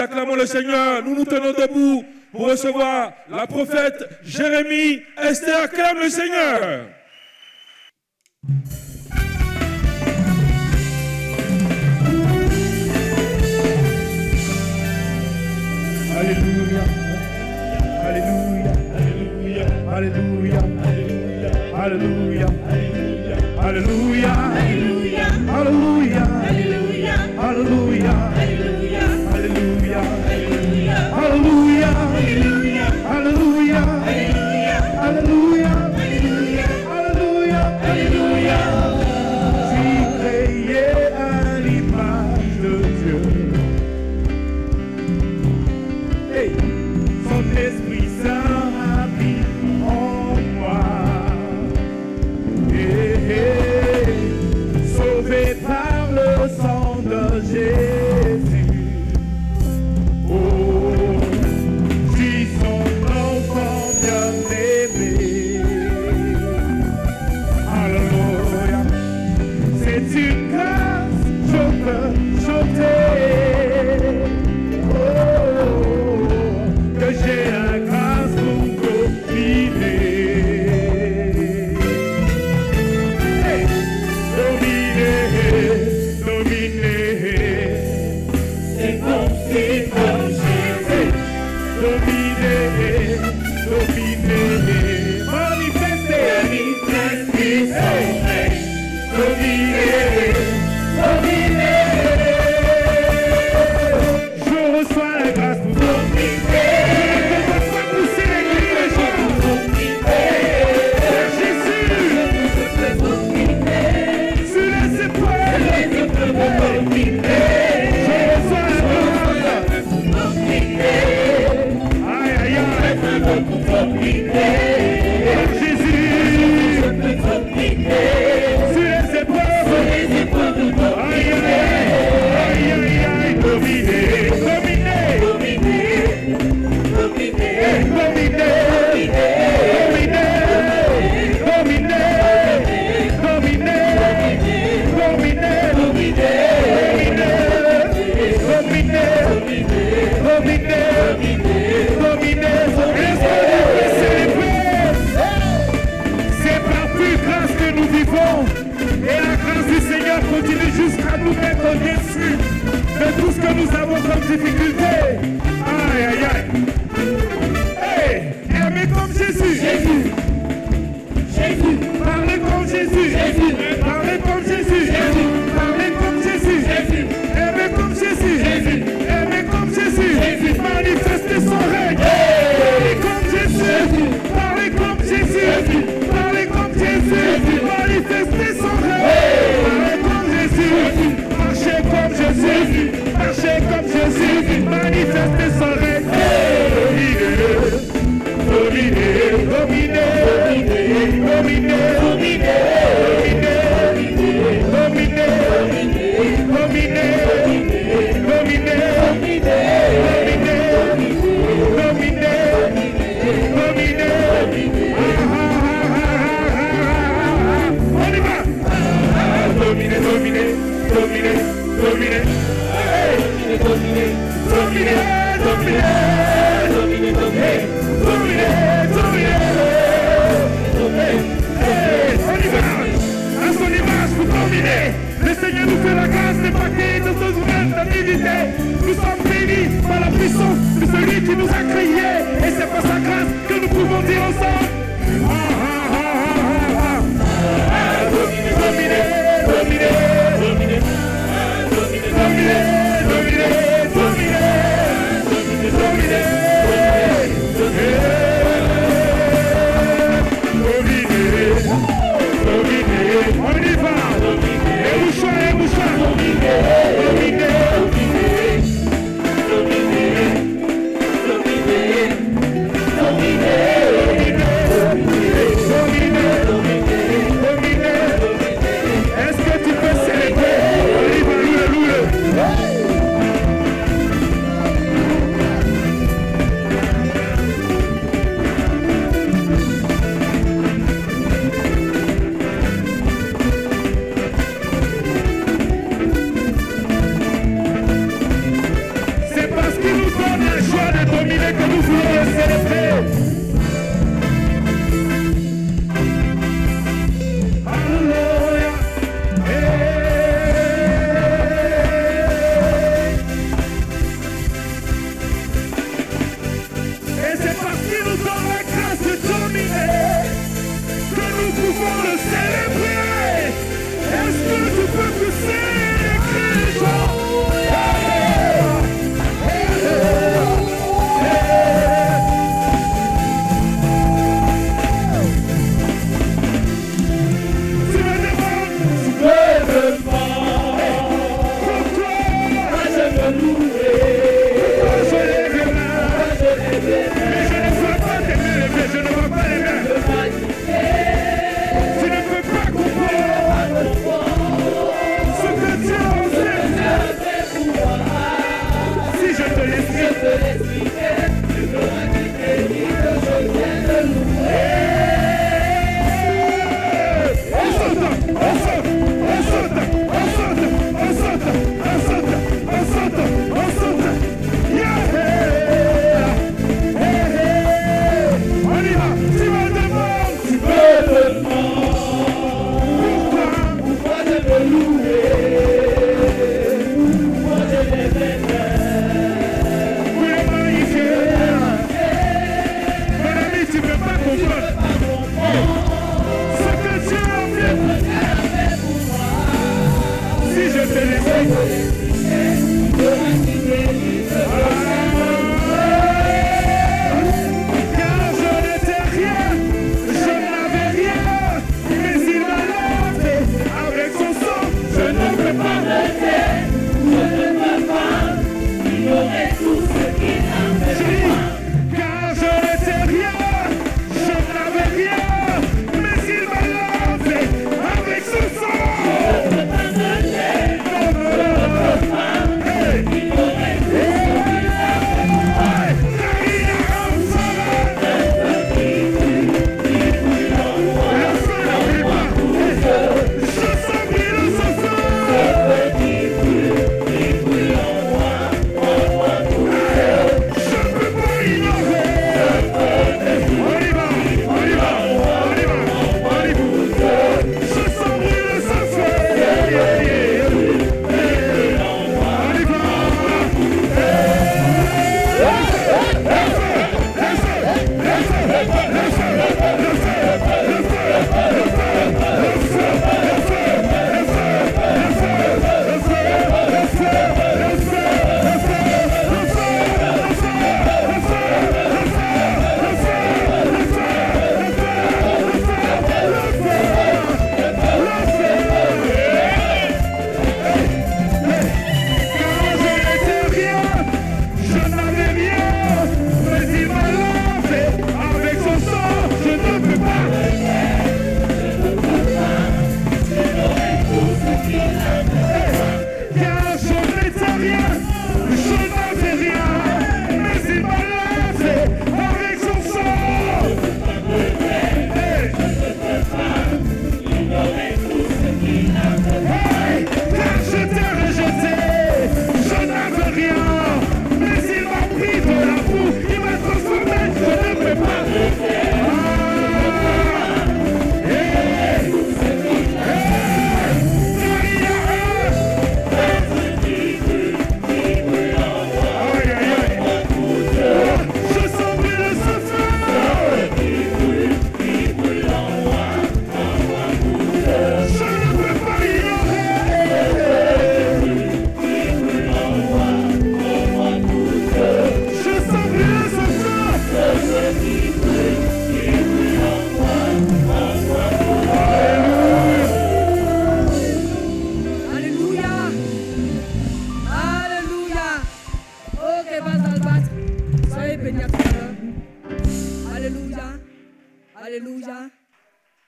acclamons le Seigneur. Nous nous tenons debout pour recevoir la prophète Jérémie. Esther, acclame le Seigneur. Alléluia, Alléluia, Alléluia, Alléluia, Alléluia, Alléluia, Alléluia, Alléluia, Alléluia, Alléluia, Alléluia, Alléluia, Alléluia, Alléluia, Alléluia, Alléluia. J'ai créé à l'image de Dieu. Hey, son Esprit Saint habite en moi. Hey, hey, sauvé par le sang de Jésus. Oh, je suis son enfant bien-aimé. Alléluia, c'est une grâce, je peux chanter. Oh, que j'ai la grâce pour dominer. Hey, dominer, dominer. C'est comme Jésus. Dominer, dominer. Manifester, manifester son règne. Dominer, dominer. Je reçois la grâce pour dominer. Pousser les grilles, je peux dominer. Jésus, je peux dominer. Sur les épreuves, je peux dominer. Je reçois la grâce pour dominer. Aïe, aïe, aïe, je peux dominer. Jésus, je peux dominer. Sur les épreuves, aïe, aïe, aïe, aïe, dominer, dominer, dominer, dominer, dominer, dominer, dominer, c'est par pure grâce que nous vivons. Et la grâce du Seigneur continue jusqu'à nous mettre au-dessus de tout ce que nous avons comme difficulté. Aïe, aïe, aïe. Hey, aimez comme Jésus. Jésus. Jésus. Parlez comme Jésus. Jésus. Parlez comme Jésus. Jésus. Parlez comme Jésus. Jésus. Aimez comme Jésus. Jésus. Aimez comme Jésus. Jésus. Manifestez son règne. Parlez comme Jésus. Parlez comme Jésus. Jésus. Parlez comme Jésus. Manifestez son règne. Parlez comme Jésus. Marchez comme Jésus. Marchez comme Jésus. Manifestez son règne.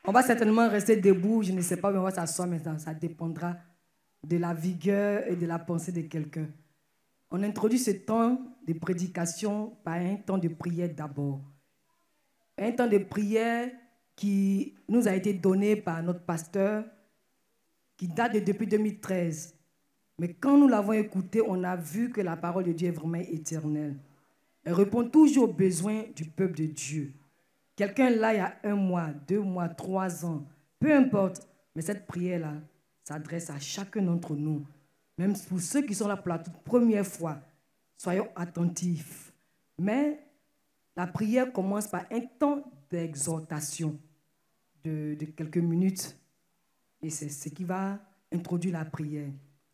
On va certainement rester debout, je ne sais pas, mais on va s'asseoir maintenant. Ça dépendra de la vigueur et de la pensée de quelqu'un. On introduit ce temps de prédication par un temps de prière d'abord. Un temps de prière qui nous a été donné par notre pasteur, qui date depuis 2013. Mais quand nous l'avons écouté, on a vu que la parole de Dieu est vraiment éternelle. Elle répond toujours aux besoins du peuple de Dieu. Quelqu'un là, il y a 1 mois, 2 mois, 3 ans, peu importe, mais cette prière-là s'adresse à chacun d'entre nous. Même pour ceux qui sont là pour la toute première fois, soyons attentifs. Mais la prière commence par un temps d'exhortation de quelques minutes. Et c'est ce qui va introduire la prière.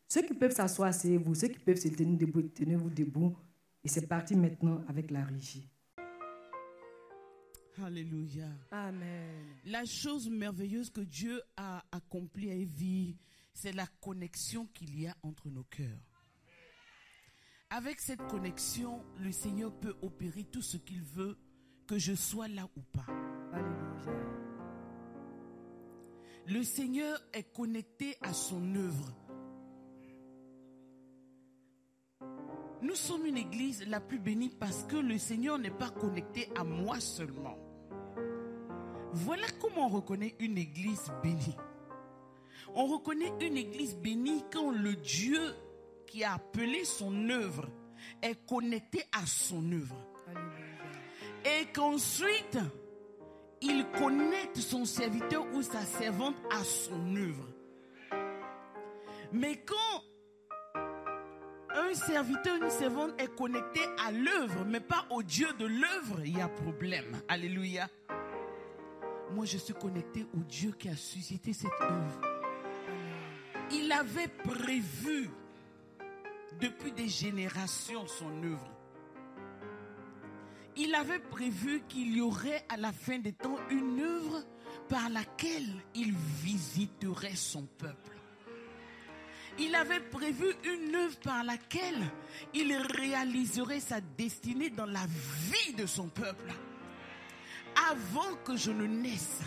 Ceux qui peuvent s'asseoir, asseyez-vous. Ceux qui peuvent se tenir debout, tenez-vous debout. Et c'est parti maintenant avec la régie. Alléluia. Amen. La chose merveilleuse que Dieu a accomplie à Evie, c'est la connexion qu'il y a entre nos cœurs. Avec cette connexion, le Seigneur peut opérer tout ce qu'il veut, que je sois là ou pas. Alléluia. Le Seigneur est connecté à son œuvre. Nous sommes une église la plus bénie parce que le Seigneur n'est pas connecté à moi seulement. Voilà comment on reconnaît une église bénie. On reconnaît une église bénie quand le Dieu qui a appelé son œuvre est connecté à son œuvre. Alléluia. Et qu'ensuite, il connecte son serviteur ou sa servante à son œuvre. Mais quand un serviteur, une servante est connecté à l'œuvre, mais pas au Dieu de l'œuvre, il y a problème. Alléluia. Moi, je suis connecté au Dieu qui a suscité cette œuvre. Il avait prévu depuis des générations son œuvre. Il avait prévu qu'il y aurait à la fin des temps une œuvre par laquelle il visiterait son peuple. Il avait prévu une œuvre par laquelle il réaliserait sa destinée dans la vie de son peuple. Avant que je ne naisse,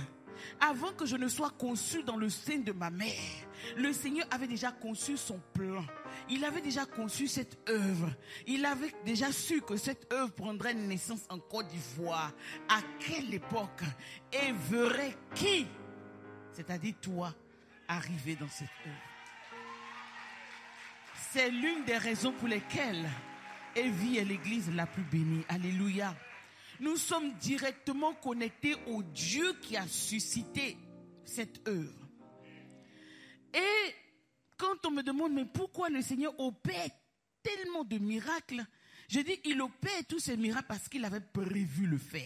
avant que je ne sois conçu dans le sein de ma mère, le Seigneur avait déjà conçu son plan. Il avait déjà conçu cette œuvre. Il avait déjà su que cette œuvre prendrait naissance en Côte d'Ivoire. À quelle époque? Et verrait qui? C'est-à-dire toi, arriver dans cette œuvre. C'est l'une des raisons pour lesquelles Evie est l'église la plus bénie. Alléluia. Nous sommes directement connectés au Dieu qui a suscité cette œuvre. Et quand on me demande, mais pourquoi le Seigneur opère tellement de miracles? Je dis, il opère tous ces miracles parce qu'il avait prévu le faire.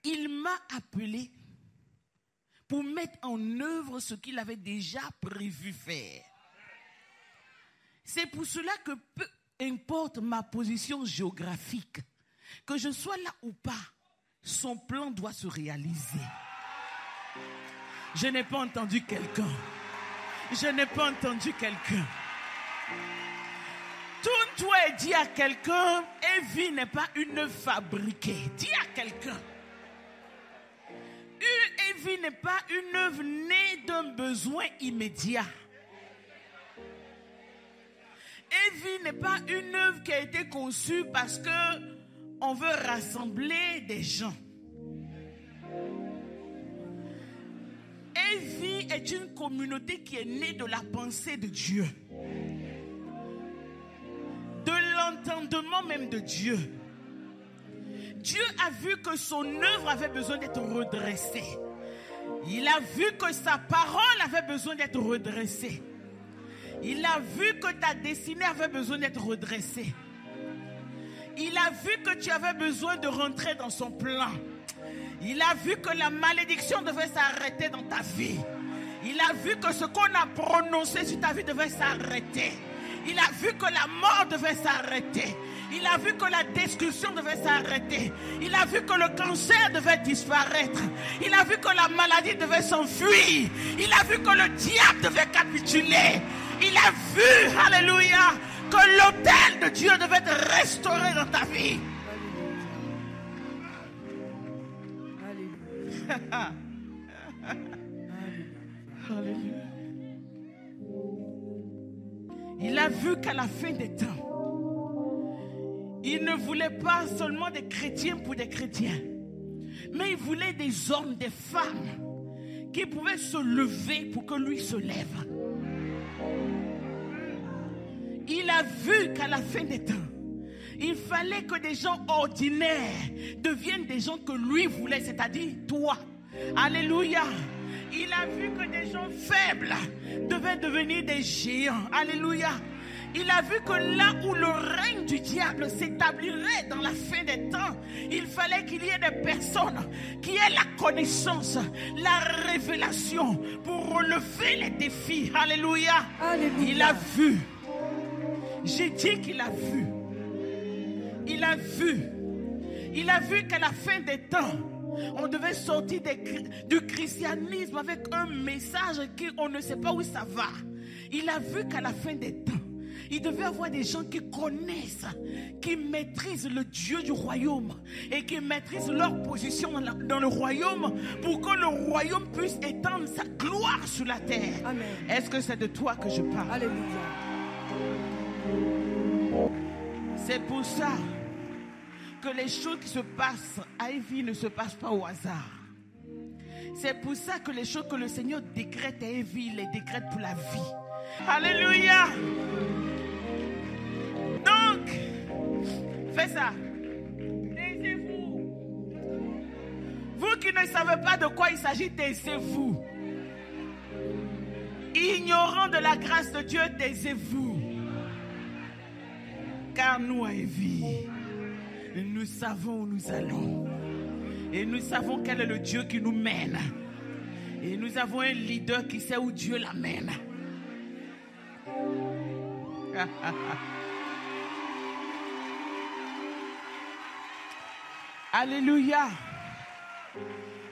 il m'a appelé pour mettre en œuvre ce qu'il avait déjà prévu faire. C'est pour cela que peu importe ma position géographique, que je sois là ou pas, son plan doit se réaliser. Je n'ai pas entendu quelqu'un. Je n'ai pas entendu quelqu'un. Tourne-toi et dis à quelqu'un, Evie n'est pas une œuvre fabriquée. Dis à quelqu'un. Evie n'est pas une œuvre née d'un besoin immédiat. Evie n'est pas une œuvre qui a été conçue parce que on veut rassembler des gens. Evie est une communauté qui est née de la pensée de Dieu, de l'entendement même de Dieu. Dieu a vu que son œuvre avait besoin d'être redressée. Il a vu que sa parole avait besoin d'être redressée. Il a vu que ta destinée avait besoin d'être redressée. Il a vu que tu avais besoin de rentrer dans son plan. Il a vu que la malédiction devait s'arrêter dans ta vie. Il a vu que ce qu'on a prononcé sur ta vie devait s'arrêter. Il a vu que la mort devait s'arrêter. Il a vu que la destruction devait s'arrêter. Il a vu que le cancer devait disparaître. Il a vu que la maladie devait s'enfuir. Il a vu que le diable devait capituler. Il a vu, alléluia, que l'autel de Dieu devait être restauré dans ta vie. Alléluia. Il a vu qu'à la fin des temps, il ne voulait pas seulement des chrétiens pour des chrétiens, mais il voulait des hommes, des femmes qui pouvaient se lever pour que lui se lève. Il a vu qu'à la fin des temps, il fallait que des gens ordinaires deviennent des gens que lui voulait, c'est-à-dire toi. Alléluia. Il a vu que des gens faibles devaient devenir des géants. Alléluia. Il a vu que là où le règne du diable s'établirait dans la fin des temps, il fallait qu'il y ait des personnes qui aient la connaissance, la révélation pour relever les défis. Alléluia. Alléluia. Il a vu. J'ai dit qu'il a vu. Il a vu. Il a vu qu'à la fin des temps, on devait sortir du christianisme avec un message qu'on ne sait pas où ça va. Il a vu qu'à la fin des temps, il devait avoir des gens qui connaissent, qui maîtrisent le Dieu du royaume et qui maîtrisent leur position dans le royaume pour que le royaume puisse étendre sa gloire sur la terre. Amen. Est-ce que c'est de toi que je parle? Alléluia. C'est pour ça que les choses qui se passent à Evie ne se passent pas au hasard. C'est pour ça que les choses que le Seigneur décrète à Evie, il les décrète pour la vie. Alléluia. Donc, fais ça. Taisez-vous. Vous qui ne savez pas de quoi il s'agit, taisez-vous. Ignorant de la grâce de Dieu, taisez-vous. Car nous, à Evie, nous savons où nous allons. Et nous savons quel est le Dieu qui nous mène. Et nous avons un leader qui sait où Dieu l'amène. Alléluia.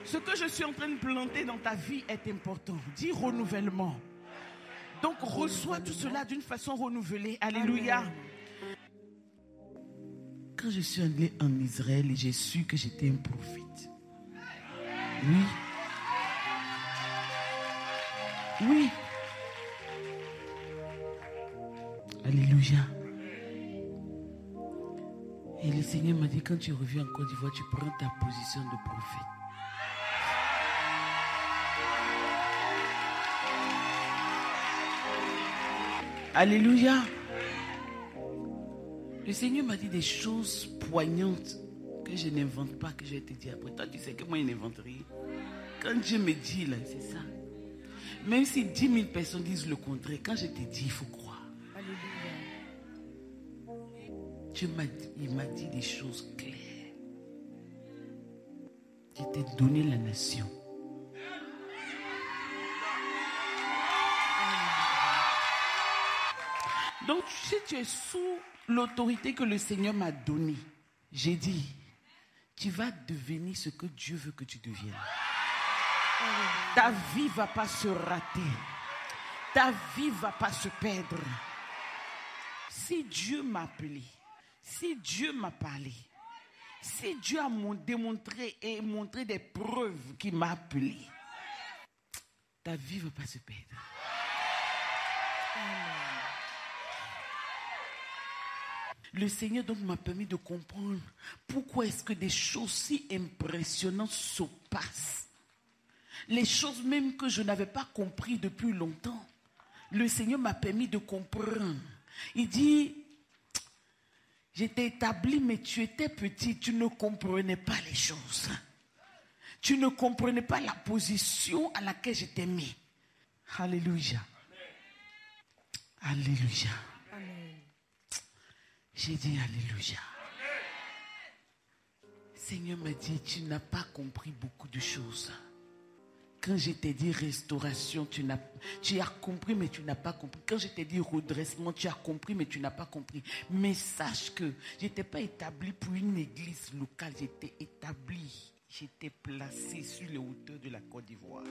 Ce que je suis en train de planter dans ta vie est important. Dis renouvellement. Donc reçois tout cela d'une façon renouvelée. Alléluia. Amen. Quand je suis allé en Israël, j'ai su que j'étais un prophète. Oui. Oui. Alléluia. Et le Seigneur m'a dit, quand tu reviens en Côte d'Ivoire, tu prends ta position de prophète. Alléluia. Le Seigneur m'a dit des choses poignantes que je n'invente pas, que je vais te dire après. Toi, tu sais que moi, je n'invente rien. Quand Dieu me dit, là, c'est ça. Même si 10 000 personnes disent le contraire, quand je te dis, il faut croire. Alléluia. Il m'a dit des choses claires. Je t'ai donné la nation. Donc, si tu es sous l'autorité que le Seigneur m'a donnée, j'ai dit, tu vas devenir ce que Dieu veut que tu deviennes. Ta vie ne va pas se rater. Ta vie ne va pas se perdre. Si Dieu m'a appelé, si Dieu m'a parlé, si Dieu a démontré et montré des preuves qu'il m'a appelé, ta vie ne va pas se perdre. Le Seigneur donc m'a permis de comprendre pourquoi est-ce que des choses si impressionnantes se passent. Les choses même que je n'avais pas compris depuis longtemps. Le Seigneur m'a permis de comprendre. Il dit, j'étais établi, mais tu étais petit, tu ne comprenais pas les choses. Tu ne comprenais pas la position à laquelle je t'ai mis. Alléluia. Alléluia. Amen. J'ai dit Alléluia. Seigneur m'a dit, tu n'as pas compris beaucoup de choses. Quand je t'ai dit restauration, tu as compris, mais tu n'as pas compris. Quand je t'ai dit redressement, tu as compris, mais tu n'as pas compris. Mais sache que je n'étais pas établi pour une église locale. J'étais établi, j'étais placé sur les hauteurs de la Côte d'Ivoire.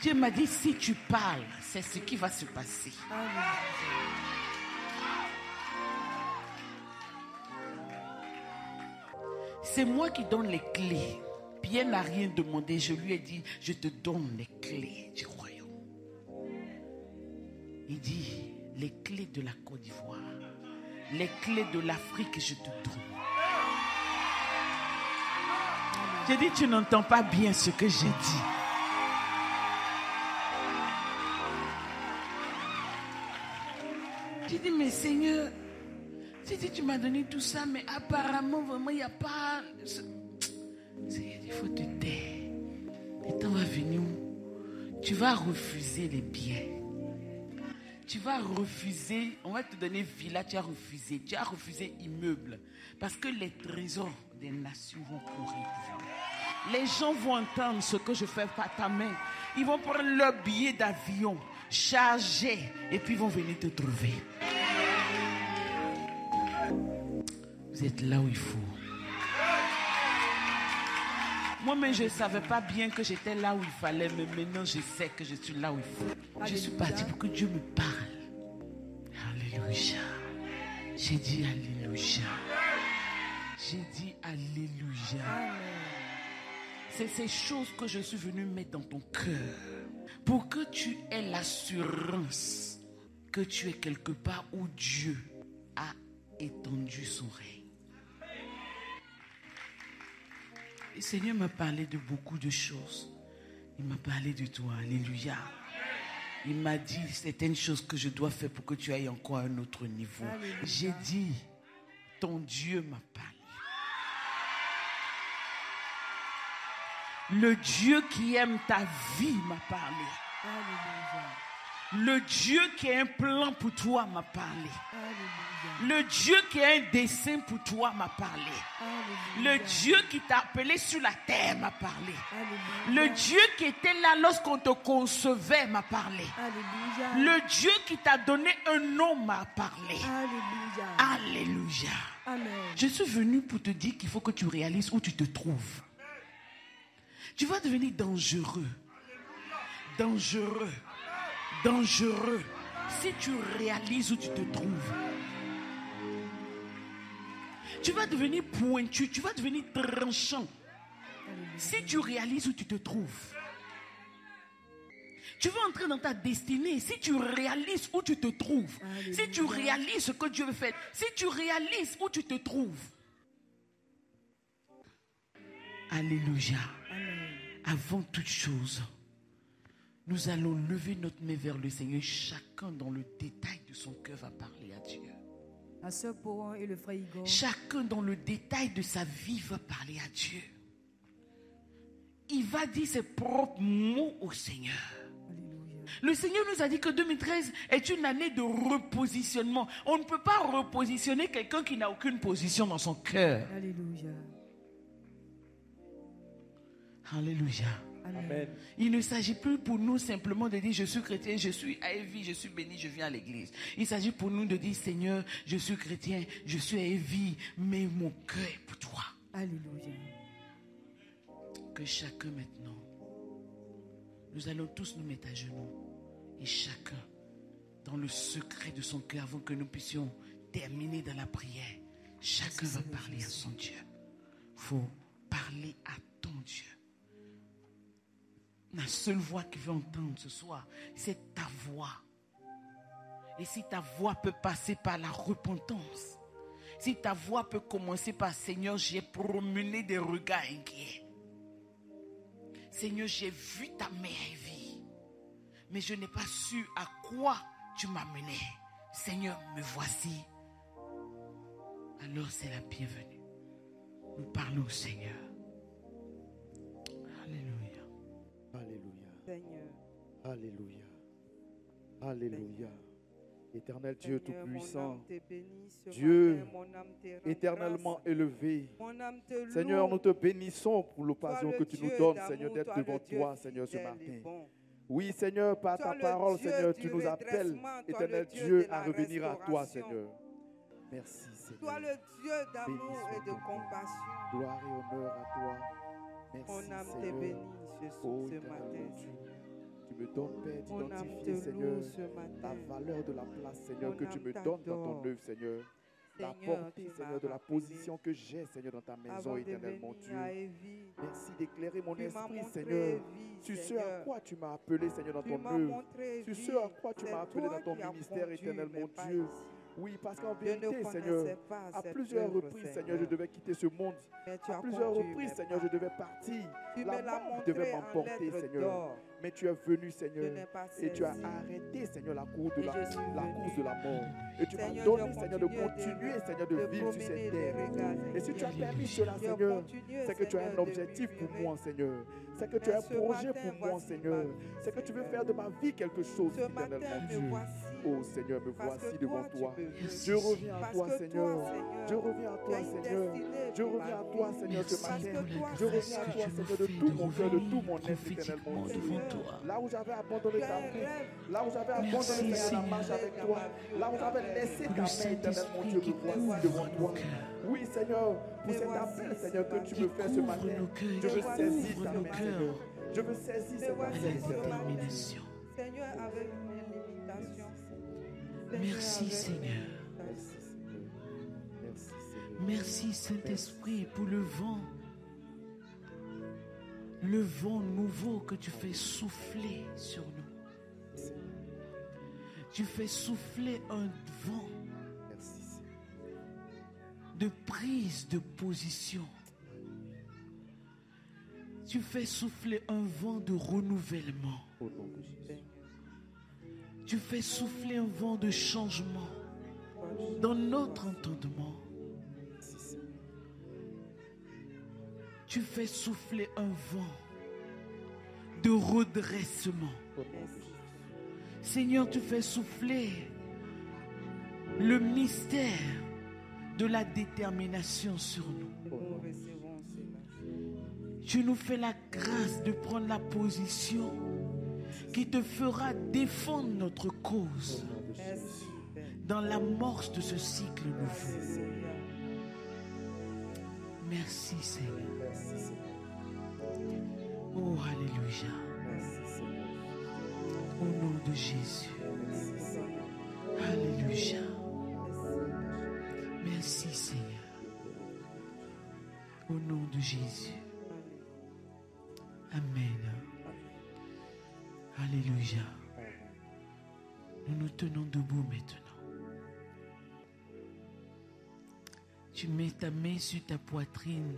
Dieu m'a dit, si tu parles, c'est ce qui va se passer. C'est moi qui donne les clés. Pierre n'a rien demandé. Je lui ai dit, je te donne les clés du royaume. Il dit, les clés de la Côte d'Ivoire, les clés de l'Afrique, je te donne. J'ai dit, tu n'entends pas bien ce que j'ai dit. J'ai dit, mais Seigneur, tu m'as donné tout ça, mais apparemment, vraiment, il n'y a pas... Il faut te taire. Le temps va venir où tu vas refuser les biens. Tu vas refuser, on va te donner villa, tu as refusé. Tu as refusé immeuble. Parce que les trésors des nations vont courir. Les gens vont entendre ce que je fais par ta main. Ils vont prendre leur billet d'avion, charger, et puis ils vont venir te trouver. Vous êtes là où il faut. Moi-même, je ne savais pas bien que j'étais là où il fallait, mais maintenant, je sais que je suis là où il faut. Alléluia. Je suis parti pour que Dieu me parle. Alléluia. J'ai dit Alléluia. J'ai dit Alléluia. Amen. C'est ces choses que je suis venu mettre dans ton cœur pour que tu aies l'assurance que tu es quelque part où Dieu a étendu son règne. Le Seigneur m'a parlé de beaucoup de choses. Il m'a parlé de toi. Alléluia. Il m'a dit certaines choses que je dois faire pour que tu ailles encore à un autre niveau. Alléluia. J'ai dit, ton Dieu m'a parlé. Le Dieu qui aime ta vie m'a parlé. Alléluia. Le Dieu qui a un plan pour toi m'a parlé. Alléluia. Le Dieu qui a un dessein pour toi m'a parlé. Alléluia. Le Dieu qui t'a appelé sur la terre m'a parlé. Alléluia. Le Dieu qui était là lorsqu'on te concevait m'a parlé. Alléluia. Le Dieu qui t'a donné un nom m'a parlé. Alléluia. Alléluia. Amen. Je suis venu pour te dire qu'il faut que tu réalises où tu te trouves. Tu vas devenir dangereux. Dangereux. Dangereux si tu réalises où tu te trouves. Tu vas devenir pointu, tu vas devenir tranchant si tu réalises où tu te trouves. Tu vas entrer dans ta destinée si tu réalises où tu te trouves. Alléluia. Si tu réalises ce que Dieu veut faire, si tu réalises où tu te trouves. Alléluia. Amen. Avant toute chose, nous allons lever notre main vers le Seigneur. Chacun dans le détail de son cœur va parler à Dieu. La sœur Pohan et le frère Igor. Chacun dans le détail de sa vie va parler à Dieu. Il va dire ses propres mots au Seigneur. Alléluia. Le Seigneur nous a dit que 2013 est une année de repositionnement. On ne peut pas repositionner quelqu'un qui n'a aucune position dans son cœur. Alléluia. Alléluia. Amen. Il ne s'agit plus pour nous simplement de dire je suis chrétien, je suis à Evie, je suis béni, je viens à l'église. Il s'agit pour nous de dire Seigneur, je suis chrétien, je suis à Evie, mais mon cœur est pour toi. Alléluia. Que chacun maintenant, nous allons tous nous mettre à genoux et chacun dans le secret de son cœur avant que nous puissions terminer dans la prière. Chacun va parler à son Dieu. Il faut parler à ton Dieu. La seule voix qu'il veut entendre ce soir, c'est ta voix. Et si ta voix peut passer par la repentance, si ta voix peut commencer par Seigneur, j'ai promené des regards inquiets. Seigneur, j'ai vu ta mère vie, mais je n'ai pas su à quoi tu m'as mené. Seigneur, me voici. Alors c'est la bienvenue. Nous parlons au Seigneur. Alléluia. Alléluia. Seigneur. Alléluia. Alléluia. Éternel Dieu Tout-Puissant, Dieu éternellement élevé, Seigneur, nous te bénissons pour l'occasion que tu nous donnes, Seigneur, d'être devant toi, Seigneur, ce matin. Oui, Seigneur, par ta parole, Seigneur, tu nous appelles, éternel Dieu, à revenir à toi, Seigneur. Merci, Seigneur. Toi, le Dieu d'amour et de compassion. Gloire et honneur à toi. Merci, Mon âme te Seigneur. bénit ce matin. Tu me donnes, Père, Mon âme d'identifier, te Seigneur, loue ce la matin. valeur de la place, Seigneur, Mon que tu âme me donnes dans t'adore. ton œuvre, Seigneur. La Seigneur, portée, tu Seigneur, m'as de la rappelé. position que j'ai, Seigneur, dans ta maison, Avant de éternel, mon venir Dieu. à Evie, Merci d'éclairer mon tu m'as esprit, montré Seigneur, vie, sur ce à Seigneur. quoi tu m'as appelé, Seigneur, dans Tu ton m'as œuvre. montré Sur vie. ce à quoi tu C'est m'as appelé toi dans ton qui as ministère, conduit éternel, mes mon pas Dieu. ici. Oui, parce qu'en Je ne vérité, connaissais Seigneur, pas à cette plusieurs œuvre, reprises, Seigneur. Seigneur, je devais quitter ce monde. Mais tu À as plusieurs conduit reprises, mes Seigneur, pas. je devais partir. Tu La me l'as mort devait montré en m'emporter, lettres Seigneur. d'or. Mais tu es venu, Je Seigneur, n'ai pas et tu as saisi. arrêté, Seigneur, la course Et de la, je suis la venu. course de la mort. Et tu m'as Seigneur, donné, je Seigneur, de continue continuer, Seigneur, de vivre sur promener cette des terre. regards Et si tu as inquiets. permis cela, Je Seigneur, continue, c'est que tu as un Seigneur, de objectif pour murmurer. moi, Seigneur. C'est que tu as un Mais ce projet matin, pour moi, voici Seigneur. ma vie, C'est que tu veux Seigneur. faire de ma vie quelque chose, Ce matin, éternel, mon me Dieu. voici. Oh Seigneur, me Parce voici que devant toi, toi. tu peux venir. Je reviens à Parce toi, que Seigneur. toi, Seigneur, Je reviens à tu toi, as une Seigneur. destinée Je pour reviens ma à toi, vie. Seigneur, ce Parce matin. que toi, Je reviens à Seigneur, toi, tu Seigneur, nous de fais tout mon cœur, de revenir tout mon être, éternel, mon prophétiquement Dieu. devant toi. Là où j'avais abandonné Tu as ta un route, rêve. là où j'avais Merci, abandonné Seigneur, la Seigneur. marche avec toi, là où j'avais laissé ta Le main, éternel, mon Saint-Esprit Dieu, qui me voici couvre devant nos toi. cœurs. Oui, Seigneur, pour Me cet voici appel, ce Seigneur, que tu matin. me fais ce Couvre matin. nos cœurs, Je veux qui saisir couvre ta nos main, cœurs. Seigneur. Je veux saisir cette main, voici Avec ce Seigneur. matin. détermination. Seigneur, avec mes limitations. Merci, avec Seigneur. mes Merci, Seigneur. Merci, Seigneur. Merci Saint-Esprit pour le vent nouveau que tu fais souffler sur nous. Tu fais souffler un vent Merci, Seigneur. de prise de position. Tu fais souffler un vent de renouvellement. Au nom de Jésus. Tu fais souffler un vent de changement dans notre entendement. Merci, Seigneur. Tu fais souffler un vent de redressement. Au nom de Jésus. Seigneur, tu fais souffler le mystère de la détermination sur nous. Nous recevons cela. Tu nous fais la grâce de prendre la position qui te fera défendre notre cause Au nom de Jésus. Merci, Père. dans l'amorce de ce cycle nouveau. Merci, Seigneur. Merci Seigneur. Merci, Seigneur. Oh, alléluia. Merci, Seigneur. Au nom de Jésus. Merci, Seigneur. Alléluia. Merci Seigneur. Au nom de Jésus. Amen. Alléluia. Nous nous tenons debout maintenant. Tu mets ta main sur ta poitrine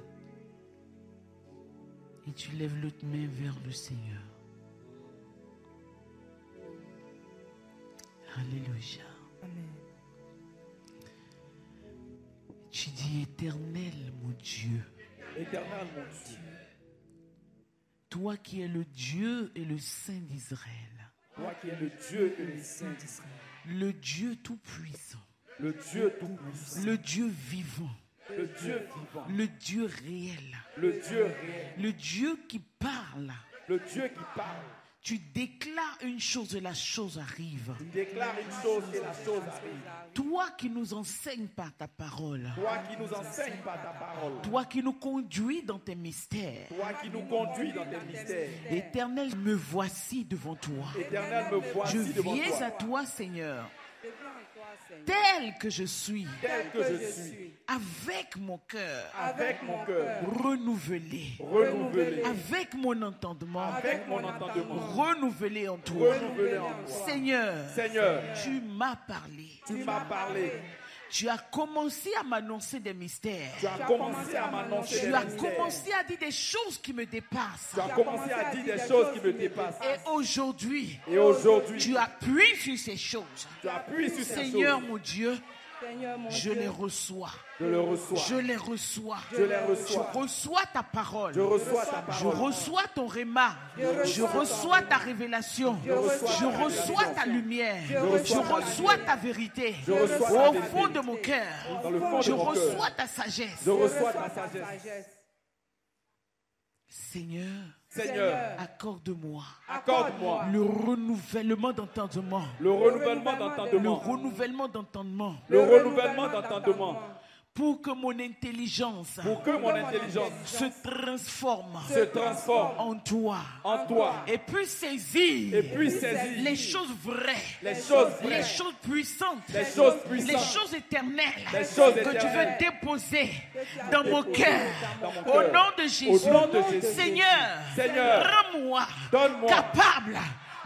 et tu lèves l'autre main vers le Seigneur. Alléluia. Amen. Tu dis éternel mon Dieu, Éternel, mon Dieu. toi qui es le Dieu et le Saint d'Israël, Toi qui es le Dieu et le Saint d'Israël. Le Dieu tout-puissant. Le Dieu tout-puissant. Le Dieu vivant. Le Dieu vivant. Le Dieu réel. Le Dieu réel. Le Dieu qui parle. Le Dieu qui parle. Tu déclares une chose et la chose arrive. Tu déclares une chose et la chose arrive. Toi qui nous enseignes par ta parole. Toi qui nous enseignes par ta parole. Toi qui nous conduis dans tes mystères. Toi qui nous conduis dans tes mystères. Éternel, me voici devant toi. Éternel, me voici Je devant viens toi. à toi, Seigneur, Je viens à toi, Seigneur. tel que je suis, Tel que je suis. avec mon cœur Avec mon cœur. renouvelé, Renouvelé. avec mon entendement Avec mon entendement. renouvelé en toi. Renouvelé en toi. Seigneur, Seigneur, tu m'as parlé. tu m'as parlé. Tu as commencé à m'annoncer des mystères. Tu as commencé à m'annoncer Tu des as mystères. commencé à dire des choses qui me dépassent. Tu as commencé à dire des choses qui me dépassent. Et aujourd'hui, Et aujourd'hui, tu appuies sur ces choses. tu appuies sur ces Seigneur choses. mon Dieu, Seigneur, mon je Dieu, les reçois. Je le reçois. Je les reçois. Je les Je reçois. reçois ta parole. Je reçois ta Je parole. reçois ton réma. Je reçois ta révélation. Je reçois ta lumière. Je reçois ta vérité. reçois ta Au vérité. fond de mon cœur. Dans le fond Je de mon cœur. reçois ta sagesse. Je reçois ta sagesse. sagesse. Seigneur, Seigneur, accorde-moi accorde-moi le renouvellement d'entendement. le renouvellement Le d'entendement. renouvellement d'entendement. Le renouvellement d'entendement. Pour que mon intelligence Pour que mon intelligence se transforme se transforme en toi. en toi. Et puis saisir Et puis saisir les choses vraies, les choses les vraies, choses puissantes, les choses les puissantes, choses éternelles les choses que tu éternelles veux déposer dans mon cœur. dans mon Au cœur. nom de Jésus, Au nom de Jésus. Seigneur, Seigneur, rends-moi donne-moi capable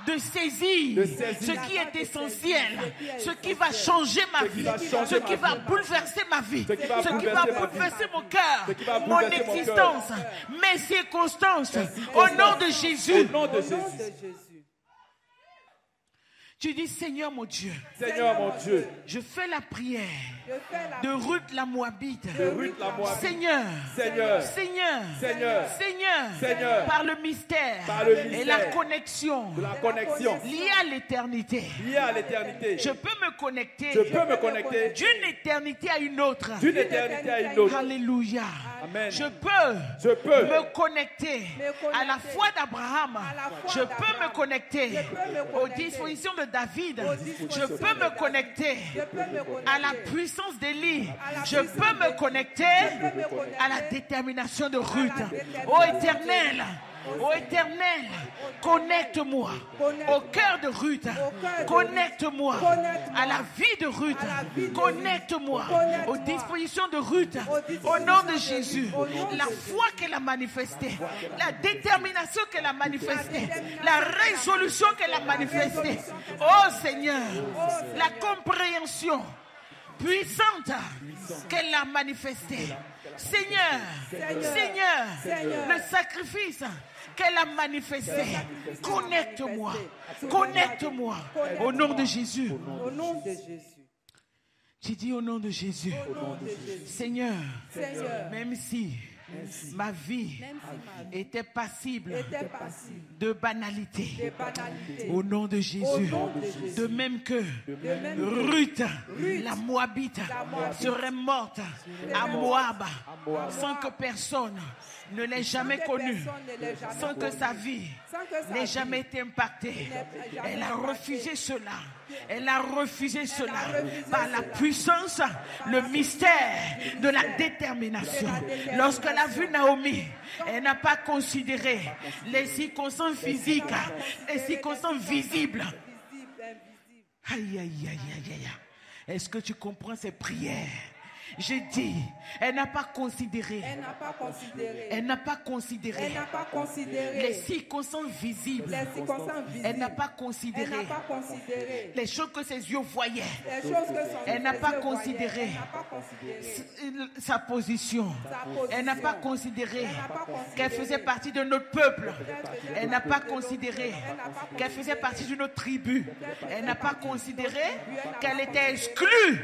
de saisir, de saisir ce qui est essentiel, ce qui va changer ma Ce qui vie, va changer ce qui ma va vie, bouleverser ma vie, ce qui va ce qui va bouleverser ma vie, bouleverser mon cœur, ce qui va mon bouleverser mon existence, mes circonstances, au nom de Jésus. au nom de Au nom Jésus. de Jésus. Tu dis, Seigneur mon Dieu, Seigneur mon Dieu, je fais la prière Je fais la de Ruth la Moabite. de Ruth la Moabite. Seigneur, Seigneur, Seigneur, Seigneur, Seigneur, Seigneur, par le mystère, par le et la mystère connexion de la connexion liée à l'éternité, liée à l'éternité. je peux me connecter Je peux me connecter d'une éternité à une autre. d'une éternité à une autre. Alléluia. Amen. Je peux Je peux me connecter à la foi d'Abraham. Je peux me connecter aux dispositions de David. Je peux me connecter à la puissance d'Élie. Je peux me connecter à la détermination de Ruth. Ô Éternel, ô Éternel, connecte-moi au cœur de Ruth. Connecte-moi à la vie de Ruth. Connecte-moi aux dispositions de Ruth. Au nom de Jésus, la foi qu'elle a manifestée, la détermination qu'elle a manifestée, la résolution qu'elle a manifestée. Oh Seigneur, la compréhension puissante qu'elle a manifestée. Seigneur, Seigneur, le sacrifice qu'elle a manifesté. Connecte-moi, connecte-moi au nom de Jésus. Au nom de Jésus. Tu dis au nom de Jésus. Seigneur, Seigneur, même si ma vie était passible de banalité, au nom de Jésus, de même que Ruth, la Moabite, serait morte à Moab sans que personne ne l'ait jamais connue, sans que sa vie n'ait jamais été impactée. Elle a refusé cela. Elle a refusé cela par la puissance, le mystère de la détermination. Lorsqu'elle a vu Naomi, elle n'a pas considéré les circonstances physiques, les circonstances visibles. Aïe, aïe, aïe, aïe, aïe. Est-ce que tu comprends ces prières? J'ai dit, elle n'a pas considéré. Elle n'a pas considéré. Elle n'a pas considéré. Elle n'a pas considéré. Les circonstances visibles. Les circonstances visibles. Elle n'a pas Elle considéré. n'a pas considéré. Les choses que ses yeux voyaient. Les choses que son Elle n'a pas yeux voyaient. considéré. Elle n'a pas considéré. Sa position. Elle n'a pas considéré Elle n'a pas considéré. qu'elle faisait partie de notre peuple. Elle n'a pas considéré qu'elle faisait partie de notre tribu. Elle n'a pas considéré qu'elle était exclue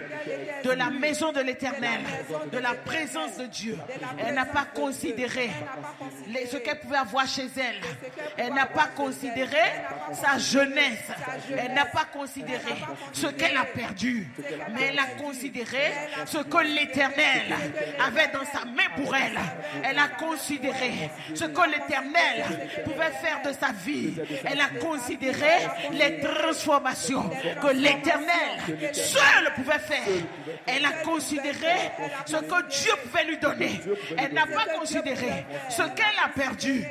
de la maison de l'Éternel. l'éternel, de la présence de Dieu. Elle n'a pas considéré ce qu'elle pouvait avoir chez elle. Elle n'a pas considéré sa jeunesse. Elle n'a pas considéré ce qu'elle a perdu. Mais elle a considéré ce que l'éternel avait dans sa main pour elle. Elle a considéré ce que l'éternel pouvait faire de sa vie. Elle a considéré les transformations que l'éternel seul pouvait faire. Elle a considéré ce que Dieu pouvait lui donner. Elle n'a pas considéré ce qu'elle a perdu.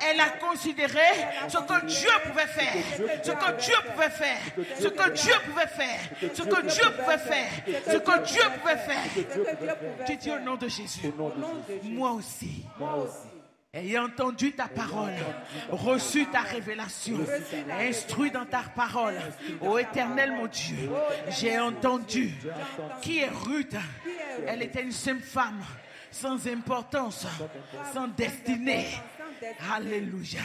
Elle a considéré ce que Dieu pouvait faire. Ce que Dieu pouvait faire. Ce que Dieu pouvait faire. Ce que Dieu pouvait faire. Ce que Dieu pouvait faire. Tu dis au nom de Jésus. Moi aussi. Ayant entendu ta parole, reçu ta révélation, instruit dans ta parole, ô Éternel mon Dieu, j'ai entendu qui est Ruth. Elle était une simple femme, sans importance, sans destinée. Alléluia.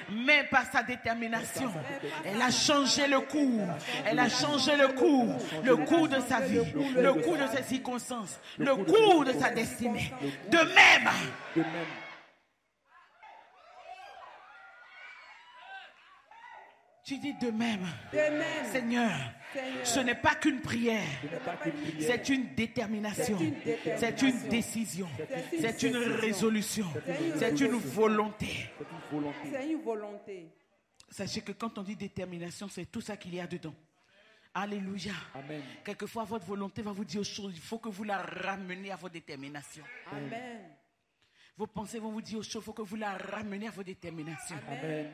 Mais par sa détermination, elle a changé le cours. Elle a changé le cours de sa vie, le cours de ses circonstances, le cours de sa destinée. De même, tu dis de même, Seigneur, ce n'est pas qu'une prière, c'est une détermination, c'est une décision, c'est une résolution, c'est une volonté. C'est une volonté. Sachez que quand on dit détermination, c'est tout ça qu'il y a dedans. Alléluia. Amen. Quelquefois, votre volonté va vous dire aux choses, il faut que vous la rameniez à votre détermination. Amen. Vos pensées vont vous dire aux choses, il faut que vous la rameniez à votre détermination. Amen.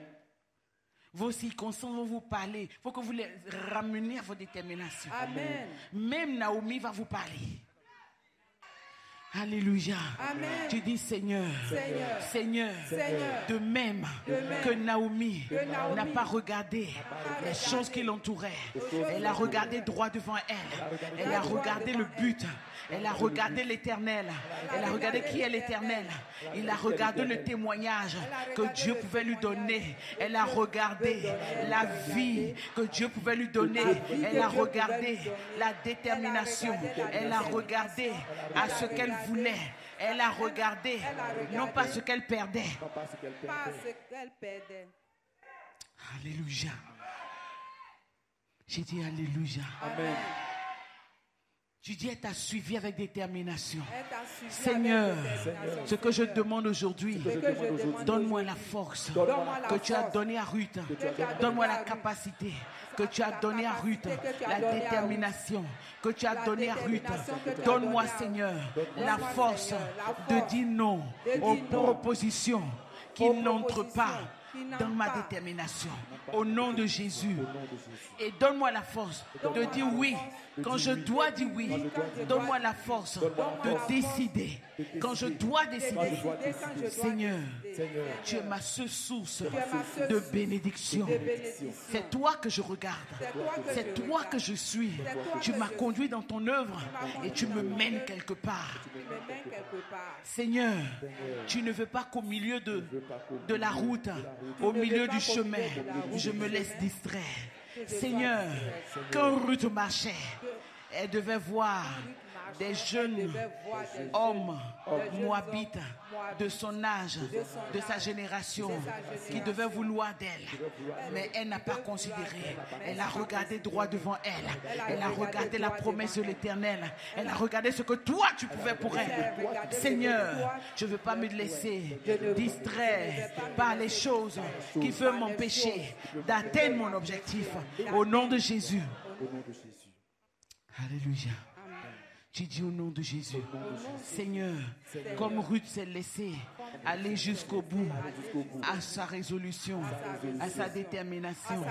Vos circonstances vont vous parler. Il faut que vous les rameniez à vos déterminations. Amen. Même Naomi va vous parler. Alléluia. Amen. Tu dis Seigneur, Seigneur, de même que Naomi n'a pas regardé les choses qui l'entouraient. Elle a regardé droit devant elle. Elle a regardé le but. Elle a regardé l'Éternel. Elle a regardé qui est l'Éternel. Il a regardé le témoignage que Dieu pouvait lui donner. Elle a regardé la vie que Dieu pouvait lui donner. Elle a regardé la détermination. Elle a regardé à ce qu'elle voulait. Elle a regardé, non pas ce qu'elle perdait. Pas ce qu'elle perdait. Alléluia. J'ai dit Alléluia. Amen. Tu dis, elle t'a suivi avec détermination. Elle t'a suivi Seigneur, avec détermination. ce que je demande aujourd'hui, donne-moi la force que tu as donnée à Ruth. Donne-moi la capacité que tu as donnée à Ruth. La détermination que tu as donnée à Ruth. Donne-moi, Seigneur, la force de dire non aux propositions qui n'entrent pas dans ma détermination. Au nom de Jésus. Et donne-moi la force de dire oui. Quand je dois dire oui, donne-moi la force de décider. Quand je dois décider, Seigneur, tu es ma seule source de bénédiction. C'est toi que je regarde. C'est toi que je suis. Tu m'as conduit dans ton œuvre et tu me mènes quelque part. Seigneur, tu ne veux pas qu'au milieu de la route, au milieu du chemin, je me laisse distraire. Seigneur, quand Ruth marchait, elle devait voir des jeunes hommes moabites de son âge, de sa génération, qui devaient vouloir d'elle. Mais elle n'a pas considéré. Elle a regardé droit devant elle. Elle a regardé la promesse de l'Éternel. Elle a regardé ce que toi tu pouvais pour elle. Seigneur, je ne veux pas me laisser distraire par les choses qui veulent m'empêcher d'atteindre mon objectif. Au nom de Jésus. Alléluia. Tu dis au nom de Jésus, Seigneur, comme Ruth s'est laissée aller jusqu'au bout à sa résolution, à sa détermination,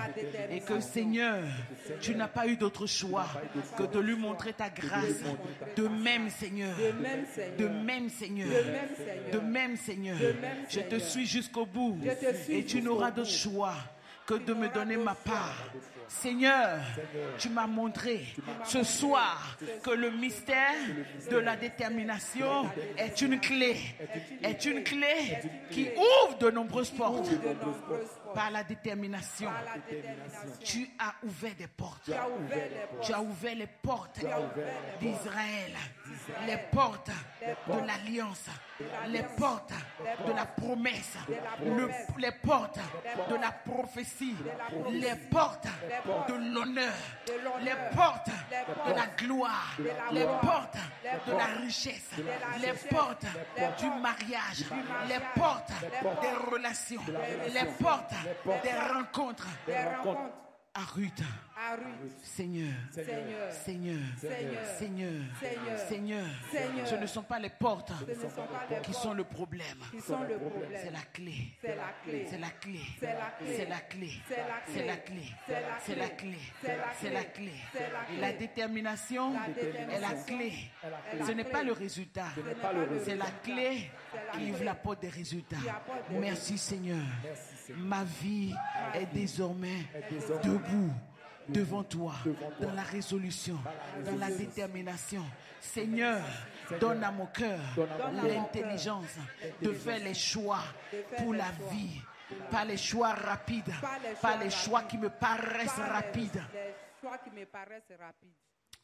et que Seigneur, tu n'as pas eu d'autre choix que de lui montrer ta grâce. De même, Seigneur, de même, Seigneur, de même, Seigneur, je te suis jusqu'au bout et tu n'auras d'autre choix que de me donner ma part Seigneur, tu m'as montré ce soir que le mystère de la détermination est une clé qui ouvre de nombreuses portes. Par la détermination, tu as ouvert des portes. Tu as ouvert les portes d'Israël, les portes de l'alliance, les portes de la promesse, les portes de la prophétie, les portes de l'honneur, les portes de la gloire, les portes de la richesse, les portes du mariage, les portes des relations, les portes des rencontres. À Ruth. Seigneur, ce ne sont pas les portes qui sont le problème. C'est la clé. C'est la clé. C'est la clé. C'est la clé. C'est la clé. C'est la clé. Et la détermination est la clé. Ce n'est pas le résultat. C'est la clé qui ouvre la porte des résultats. Merci Seigneur. Ma vie est désormais debout devant toi, dans la résolution, dans la détermination. Seigneur, donne à mon cœur l'intelligence de faire les choix pour la vie. Pas les choix rapides, pas les choix qui me paraissent rapides.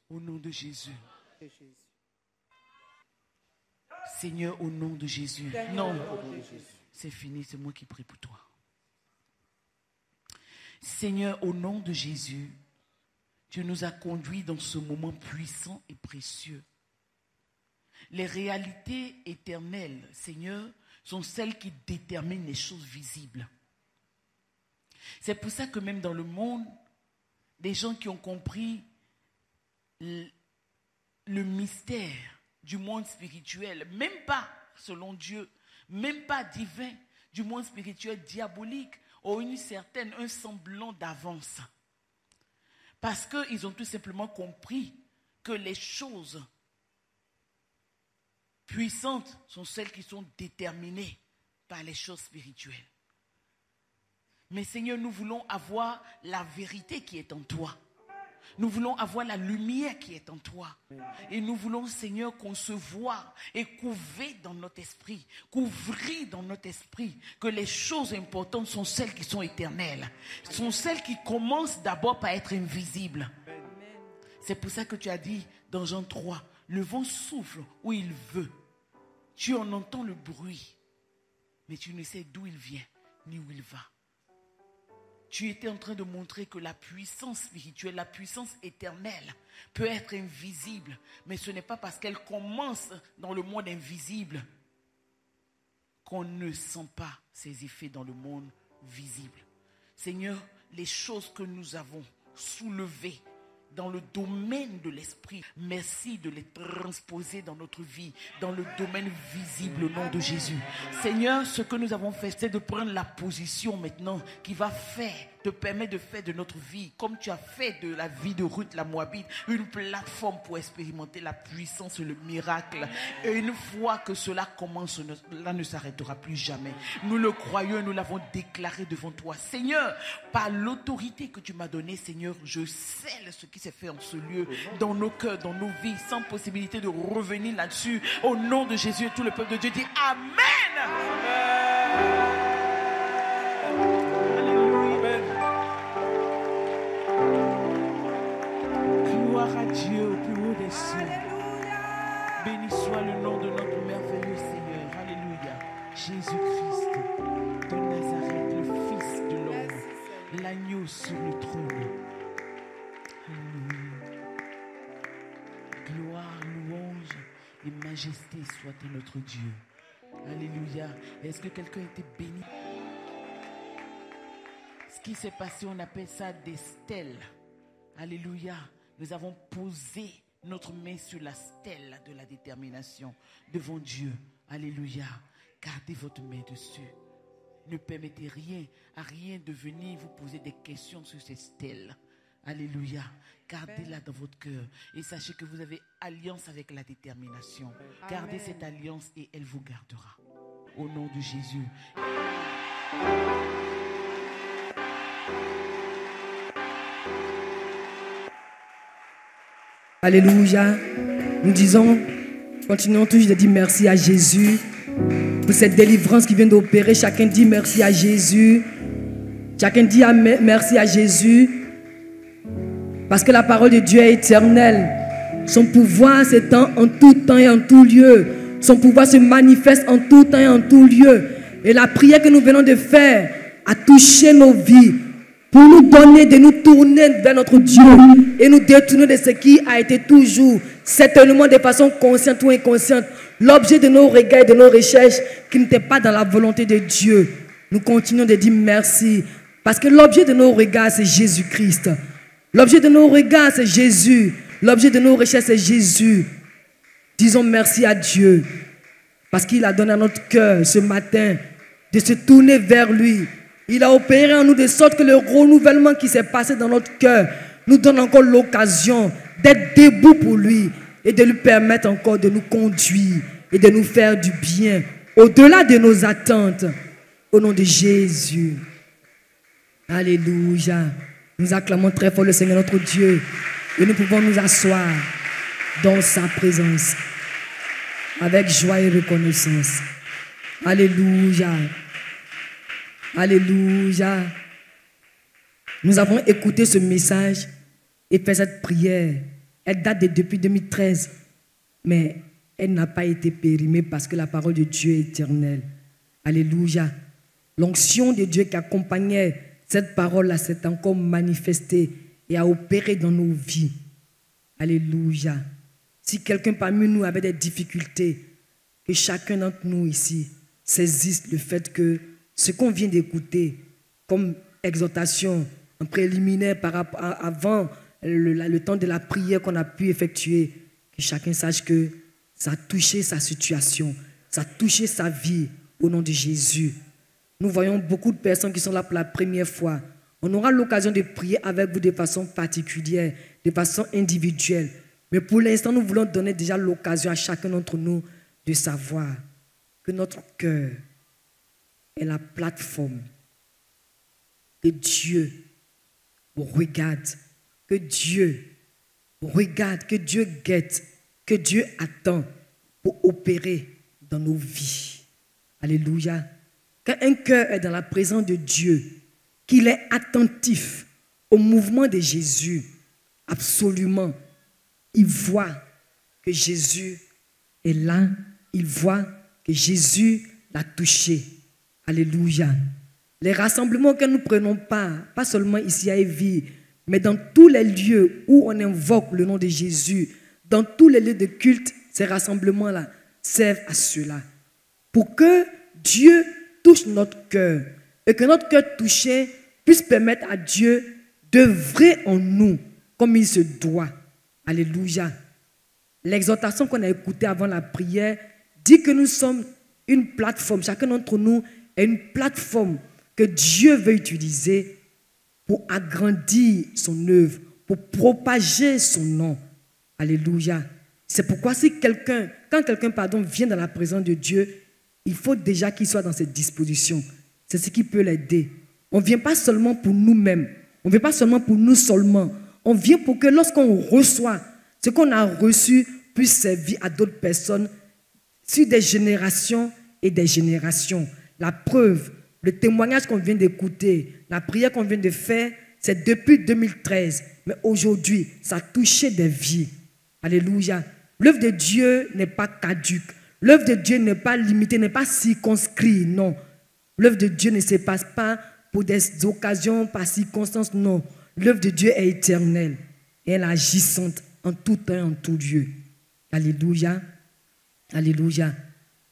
Au nom de Jésus. Seigneur, au nom de Jésus. Non, c'est fini, c'est moi qui prie pour toi. Seigneur, au nom de Jésus, tu nous as conduits dans ce moment puissant et précieux. Les réalités éternelles, Seigneur, sont celles qui déterminent les choses visibles. C'est pour ça que même dans le monde, des gens qui ont compris le mystère du monde spirituel, même pas selon Dieu, même pas divin, du monde spirituel diabolique, ont un semblant d'avance. Parce qu'ils ont tout simplement compris que les choses puissantes sont celles qui sont déterminées par les choses spirituelles. Mais Seigneur, nous voulons avoir la vérité qui est en toi. Nous voulons avoir la lumière qui est en toi. Et nous voulons, Seigneur, qu'on se voie et couver dans notre esprit, couvrir dans notre esprit que les choses importantes sont celles qui sont éternelles. Sont celles qui commencent d'abord par être invisibles. C'est pour ça que tu as dit dans Jean 3, le vent souffle où il veut. Tu en entends le bruit, mais tu ne sais d'où il vient ni où il va. Tu étais en train de montrer que la puissance spirituelle, la puissance éternelle peut être invisible. Mais ce n'est pas parce qu'elle commence dans le monde invisible qu'on ne sent pas ses effets dans le monde visible. Seigneur, les choses que nous avons soulevées dans le domaine de l'esprit, merci de les transposer dans notre vie, dans le domaine visible au nom de Jésus. Seigneur, ce que nous avons fait, c'est de prendre la position maintenant qui va te permettre de faire de notre vie, comme tu as fait de la vie de Ruth la Moabite, une plateforme pour expérimenter la puissance et le miracle. Et une fois que cela commence, cela ne s'arrêtera plus jamais. Nous le croyons et nous l'avons déclaré devant toi. Seigneur, par l'autorité que tu m'as donnée, Seigneur, je scelle ce qui s'est fait en ce lieu, dans nos cœurs, dans nos vies, sans possibilité de revenir là-dessus. Au nom de Jésus, et tout le peuple de Dieu dit Amen. Amen. Gloire à Dieu au plus haut des cieux. Béni soit le nom de notre merveilleux Seigneur. Alléluia. Jésus-Christ de Nazareth, le Fils de l'homme, l'agneau sur le trône. Alléluia. Gloire, louange et majesté soit à notre Dieu. Alléluia. Est-ce que quelqu'un a été béni? Ce qui s'est passé, on appelle ça des stèles. Alléluia. Nous avons posé notre main sur la stèle de la détermination devant Dieu. Alléluia. Gardez votre main dessus. Ne permettez à rien de venir vous poser des questions sur ces stèles. Alléluia. Gardez-la dans votre cœur. Et sachez que vous avez alliance avec la détermination. Gardez cette alliance et elle vous gardera. Au nom de Jésus. Alléluia. Nous disons, continuons toujours de dire merci à Jésus pour cette délivrance qui vient d'opérer. Chacun dit merci à Jésus. Chacun dit merci à Jésus. Parce que la parole de Dieu est éternelle. Son pouvoir s'étend en tout temps et en tout lieu. Son pouvoir se manifeste en tout temps et en tout lieu. Et la prière que nous venons de faire a touché nos vies pour nous donner de nous tourner vers notre Dieu et nous détourner de ce qui a été toujours, certainement de façon consciente ou inconsciente, l'objet de nos regards et de nos recherches qui n'était pas dans la volonté de Dieu. Nous continuons de dire merci parce que l'objet de nos regards c'est Jésus-Christ. L'objet de nos regards c'est Jésus. L'objet de nos recherches c'est Jésus. Disons merci à Dieu parce qu'il a donné à notre cœur ce matin de se tourner vers lui. Il a opéré en nous de sorte que le renouvellement qui s'est passé dans notre cœur nous donne encore l'occasion d'être debout pour lui et de lui permettre encore de nous conduire et de nous faire du bien au-delà de nos attentes. Au nom de Jésus. Alléluia. Nous acclamons très fort le Seigneur notre Dieu et nous pouvons nous asseoir dans sa présence avec joie et reconnaissance. Alléluia. Alléluia. Nous avons écouté ce message et fait cette prière. Elle date depuis 2013, mais elle n'a pas été périmée parce que la parole de Dieu est éternelle. Alléluia. L'onction de Dieu qui accompagnait cette parole-là s'est encore manifestée et a opéré dans nos vies. Alléluia. Si quelqu'un parmi nous avait des difficultés, que chacun d'entre nous ici saisisse le fait que ce qu'on vient d'écouter comme exhortation en préliminaire avant le temps de la prière qu'on a pu effectuer, que chacun sache que ça a touché sa situation, ça a touché sa vie au nom de Jésus. Nous voyons beaucoup de personnes qui sont là pour la première fois. On aura l'occasion de prier avec vous de façon particulière, de façon individuelle. Mais pour l'instant, nous voulons donner déjà l'occasion à chacun d'entre nous de savoir que notre cœur est la plateforme que Dieu regarde, que Dieu regarde, que Dieu guette, que Dieu attend pour opérer dans nos vies. Alléluia. Quand un cœur est dans la présence de Dieu, qu'il est attentif au mouvement de Jésus, absolument, il voit que Jésus est là, il voit que Jésus l'a touché. Alléluia. Les rassemblements que nous prenons pas seulement ici à Évie, mais dans tous les lieux où on invoque le nom de Jésus, dans tous les lieux de culte, ces rassemblements-là servent à cela. Pour que Dieu touche notre cœur et que notre cœur touché puisse permettre à Dieu d'œuvrer en nous comme il se doit. Alléluia. L'exhortation qu'on a écoutée avant la prière dit que nous sommes une plateforme, chacun d'entre nous est une plateforme que Dieu veut utiliser pour agrandir son œuvre, pour propager son nom. Alléluia. C'est pourquoi quand quelqu'un vient dans la présence de Dieu, il faut déjà qu'il soit dans cette disposition. C'est ce qui peut l'aider. On ne vient pas seulement pour nous-mêmes, on ne vient pas seulement pour nous seulement. On vient pour que lorsqu'on reçoit, ce qu'on a reçu puisse servir à d'autres personnes sur des générations et des générations. La preuve, le témoignage qu'on vient d'écouter, la prière qu'on vient de faire, c'est depuis 2013. Mais aujourd'hui, ça a touché des vies. Alléluia. L'œuvre de Dieu n'est pas caduque. L'œuvre de Dieu n'est pas limitée, n'est pas circonscrite, non. L'œuvre de Dieu ne se passe pas pour des occasions, par circonstances, non. L'œuvre de Dieu est éternelle et elle est agissante en tout temps et en tout lieu. Alléluia. Alléluia.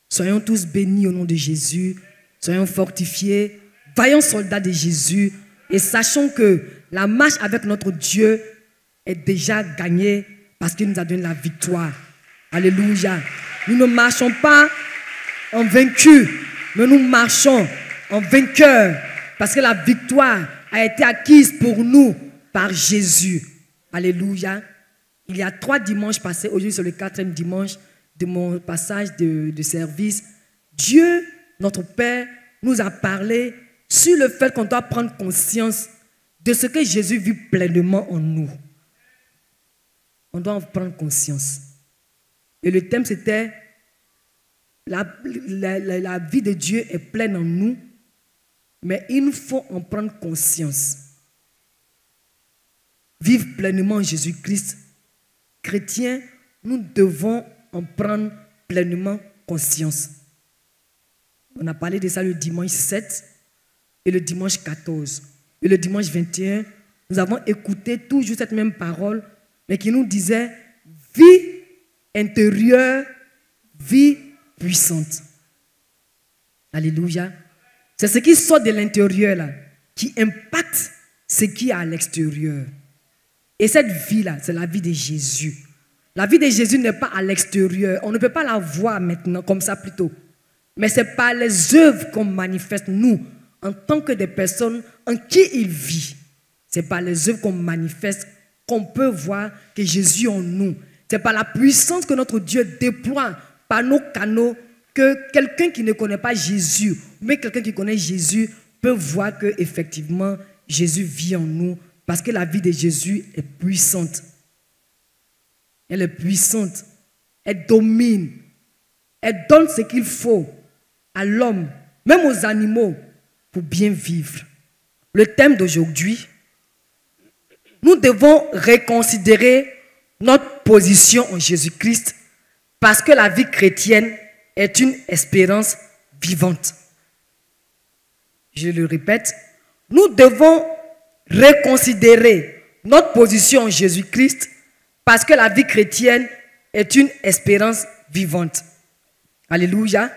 Soyons tous bénis au nom de Jésus. Soyons fortifiés, vaillants soldats de Jésus et sachons que la marche avec notre Dieu est déjà gagnée parce qu'il nous a donné la victoire. Alléluia. Nous ne marchons pas en vaincus, mais nous marchons en vainqueurs parce que la victoire a été acquise pour nous par Jésus. Alléluia. Il y a 3 dimanches passés, aujourd'hui c'est le 4e dimanche de mon passage de service. Dieu, notre Père, nous a parlé sur le fait qu'on doit prendre conscience de ce que Jésus vit pleinement en nous. On doit en prendre conscience. Et le thème c'était la vie de Dieu est pleine en nous, mais il nous faut en prendre conscience. Vivre pleinement en Jésus-Christ. Chrétiens, nous devons en prendre pleinement conscience. On a parlé de ça le dimanche 7 et le dimanche 14. Et le dimanche 21, nous avons écouté toujours cette même parole, mais qui nous disait vie intérieure, vie puissante. Alléluia. C'est ce qui sort de l'intérieur là, qui impacte ce qui est à l'extérieur. Et cette vie-là, c'est la vie de Jésus. La vie de Jésus n'est pas à l'extérieur. On ne peut pas la voir maintenant comme ça plutôt. Mais c'est par les œuvres qu'on manifeste, nous, en tant que des personnes en qui il vit. C'est par les œuvres qu'on manifeste, qu'on peut voir que Jésus est en nous. C'est par la puissance que notre Dieu déploie par nos canaux que quelqu'un qui ne connaît pas Jésus, mais quelqu'un qui connaît Jésus peut voir qu'effectivement Jésus vit en nous parce que la vie de Jésus est puissante. Elle est puissante. Elle domine. Elle donne ce qu'il faut à l'homme, même aux animaux, pour bien vivre. Le thème d'aujourd'hui, nous devons reconsidérer notre position en Jésus-Christ parce que la vie chrétienne est une espérance vivante. Je le répète, nous devons reconsidérer notre position en Jésus-Christ parce que la vie chrétienne est une espérance vivante. Alléluia.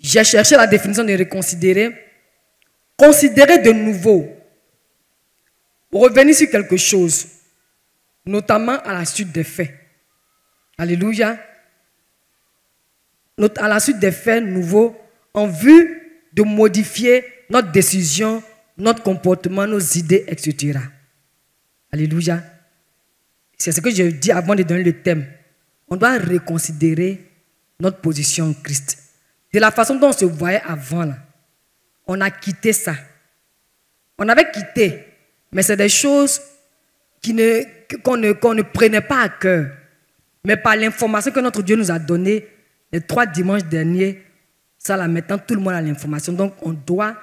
J'ai cherché la définition de reconsidérer. Considérer de nouveau. Revenir sur quelque chose, notamment à la suite des faits. Alléluia. À la suite des faits nouveaux, en vue de modifier notre décision, notre comportement, nos idées, etc. Alléluia. C'est ce que je dis avant de donner le thème. On doit reconsidérer notre position en Christ. De la façon dont on se voyait avant, là, on a quitté ça. On avait quitté, mais c'est des choses qu'on ne prenait pas à cœur. Mais par l'information que notre Dieu nous a donnée, les 3 dimanches derniers, ça là maintenant tout le monde a l'information. Donc on doit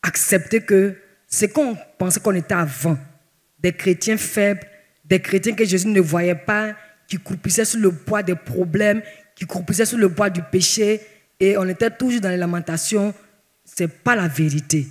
accepter que ce qu'on pensait qu'on était avant, des chrétiens faibles, des chrétiens que Jésus ne voyait pas, qui croupissaient sous le poids des problèmes, qui croupissaient sous le poids du péché, et on était toujours dans les lamentations, ce n'est pas la vérité.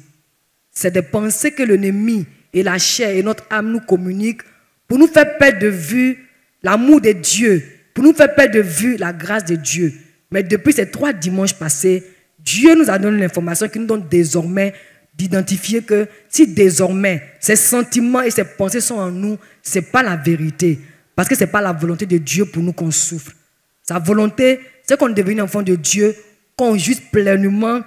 C'est des pensées que l'ennemi et la chair et notre âme nous communiquent pour nous faire perdre de vue l'amour de Dieu, pour nous faire perdre de vue la grâce de Dieu. Mais depuis ces 3 dimanches passés, Dieu nous a donné l'information qui nous donne désormais d'identifier que si désormais ces sentiments et ces pensées sont en nous, ce n'est pas la vérité. Parce que ce n'est pas la volonté de Dieu pour nous qu'on souffre. Sa volonté, c'est qu'on devienne enfant de Dieu, qu'on jouisse pleinement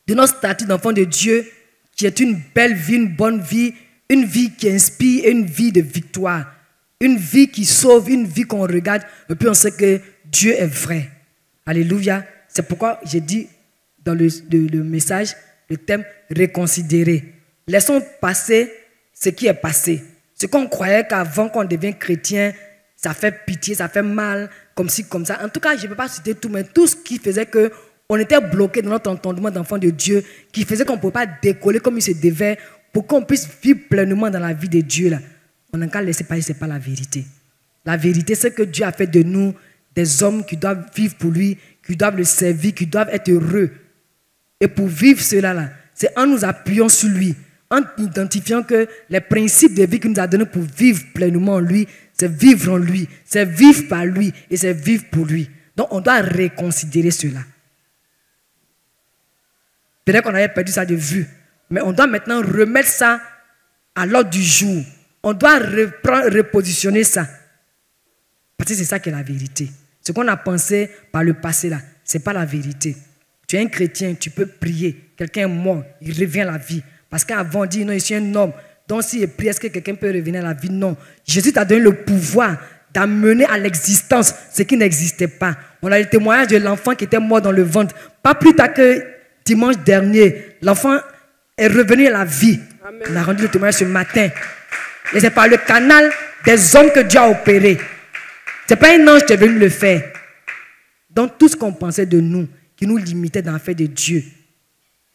de notre statut d'enfant de Dieu, qui est une belle vie, une bonne vie, une vie qui inspire et une vie de victoire. Une vie qui sauve, une vie qu'on regarde, et puis on sait que Dieu est vrai. Alléluia. C'est pourquoi j'ai dit dans le message, le thème reconsidérer. Laissons passer ce qui est passé. Ce qu'on croyait qu'avant qu'on devienne chrétien, ça fait pitié, ça fait mal, comme ci, comme ça. En tout cas, je ne peux pas citer tout, mais tout ce qui faisait qu'on était bloqué dans notre entendement d'enfant de Dieu, qui faisait qu'on ne pouvait pas décoller comme il se devait, pour qu'on puisse vivre pleinement dans la vie de Dieu. Là. On n'a qu'à laisser passer, ce n'est pas la vérité. La vérité, c'est que Dieu a fait de nous des hommes qui doivent vivre pour lui, qui doivent le servir, qui doivent être heureux. Et pour vivre cela, c'est en nous appuyant sur lui, en identifiant que les principes de vie qu'il nous a donnés pour vivre pleinement en lui, c'est vivre en lui, c'est vivre par lui et c'est vivre pour lui. Donc on doit reconsidérer cela. Peut-être qu'on avait perdu ça de vue, mais on doit maintenant remettre ça à l'ordre du jour. On doit repositionner ça. Parce que c'est ça qui est la vérité. Ce qu'on a pensé par le passé, là, ce n'est pas la vérité. Tu es un chrétien, tu peux prier. Quelqu'un est mort, il revient à la vie. Parce qu'avant, on dit, non, je suis un homme. Donc, s'il prie, est-ce que quelqu'un peut revenir à la vie? Non. Jésus t'a donné le pouvoir d'amener à l'existence ce qui n'existait pas. On a le témoignage de l'enfant qui était mort dans le ventre. Pas plus tard que dimanche dernier, l'enfant est revenu à la vie. Amen. On a rendu le témoignage ce matin. Et c'est par le canal des hommes que Dieu a opéré. Ce n'est pas un ange qui est venu le faire. Donc tout ce qu'on pensait de nous, qui nous limitait dans l'affaire de Dieu,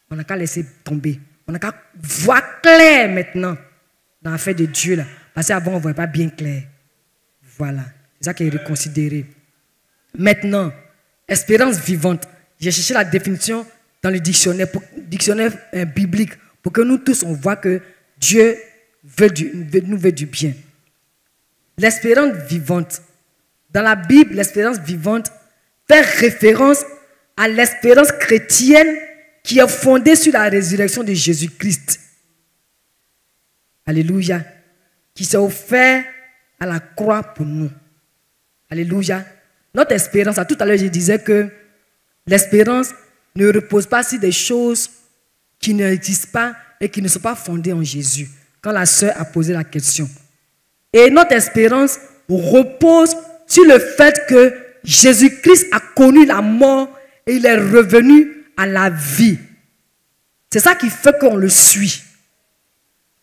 on n'a qu'à laisser tomber. On n'a qu'à voir clair maintenant dans l'affaire de Dieu. Là. Parce qu'avant, on ne voyait pas bien clair. Voilà. C'est ça qui est reconsidéré. Maintenant, espérance vivante. J'ai cherché la définition dans le dictionnaire biblique pour que nous tous, on voit que Dieu nous veut du bien. L'espérance vivante. Dans la Bible, l'espérance vivante fait référence à l'espérance chrétienne qui est fondée sur la résurrection de Jésus-Christ. Alléluia. Qui s'est offert à la croix pour nous. Alléluia. Notre espérance, tout à l'heure je disais que l'espérance ne repose pas sur des choses qui n'existent pas et qui ne sont pas fondées en Jésus. Quand la sœur a posé la question. Et notre espérance repose sur le fait que Jésus-Christ a connu la mort et il est revenu à la vie. C'est ça qui fait qu'on le suit.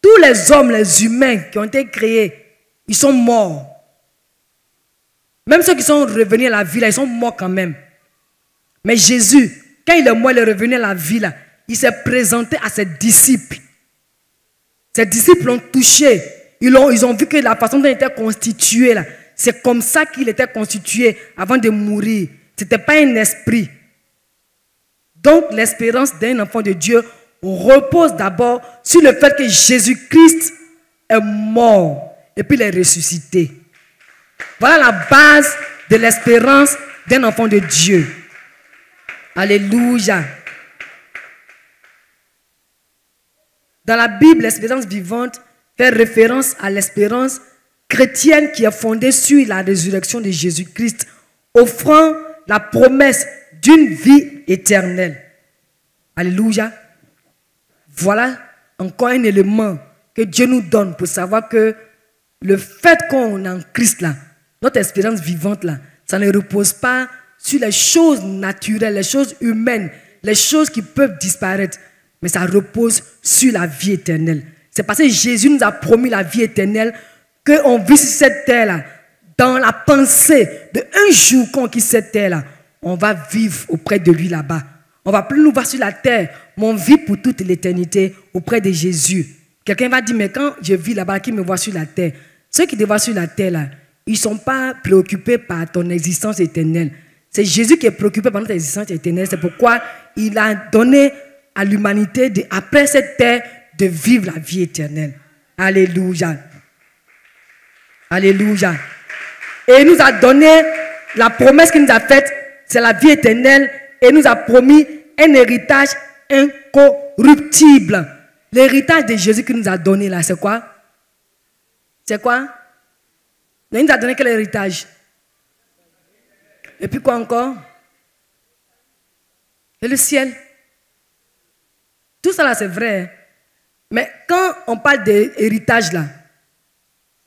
Tous les hommes, les humains qui ont été créés, ils sont morts. Même ceux qui sont revenus à la vie, là, ils sont morts quand même. Mais Jésus, quand il est mort, il est revenu à la vie, là, il s'est présenté à ses disciples. Ses disciples l'ont touché. Ils ont vu que la façon dont il était constitué, là, c'est comme ça qu'il était constitué avant de mourir. Ce n'était pas un esprit. Donc l'espérance d'un enfant de Dieu repose d'abord sur le fait que Jésus-Christ est mort et puis il est ressuscité. Voilà la base de l'espérance d'un enfant de Dieu. Alléluia. Dans la Bible, l'espérance vivante fait référence à l'espérance chrétienne qui est fondée sur la résurrection de Jésus-Christ, offrant la promesse d'une vie éternelle. Alléluia. Voilà encore un élément que Dieu nous donne pour savoir que le fait qu'on est en Christ, là, notre espérance vivante, là, ça ne repose pas sur les choses naturelles, les choses humaines, les choses qui peuvent disparaître, mais ça repose sur la vie éternelle. C'est parce que Jésus nous a promis la vie éternelle qu'on vit sur cette terre-là, dans la pensée d'un jour qu'on quitte cette terre-là, on va vivre auprès de lui là-bas. On ne va plus nous voir sur la terre, mais on vit pour toute l'éternité auprès de Jésus. Quelqu'un va dire, mais quand je vis là-bas, qui me voit sur la terre? Ceux qui te voient sur la terre, là, ils ne sont pas préoccupés par ton existence éternelle. C'est Jésus qui est préoccupé par notre existence éternelle. C'est pourquoi il a donné à l'humanité, après cette terre, de vivre la vie éternelle. Alléluia. Alléluia. Et il nous a donné la promesse qu'il nous a faite, c'est la vie éternelle, et il nous a promis un héritage incorruptible. L'héritage de Jésus qu'il nous a donné là, c'est quoi? C'est quoi? Il nous a donné quel héritage? Et puis quoi encore? Et le ciel. Tout ça là, c'est vrai. Mais quand on parle d'héritage là,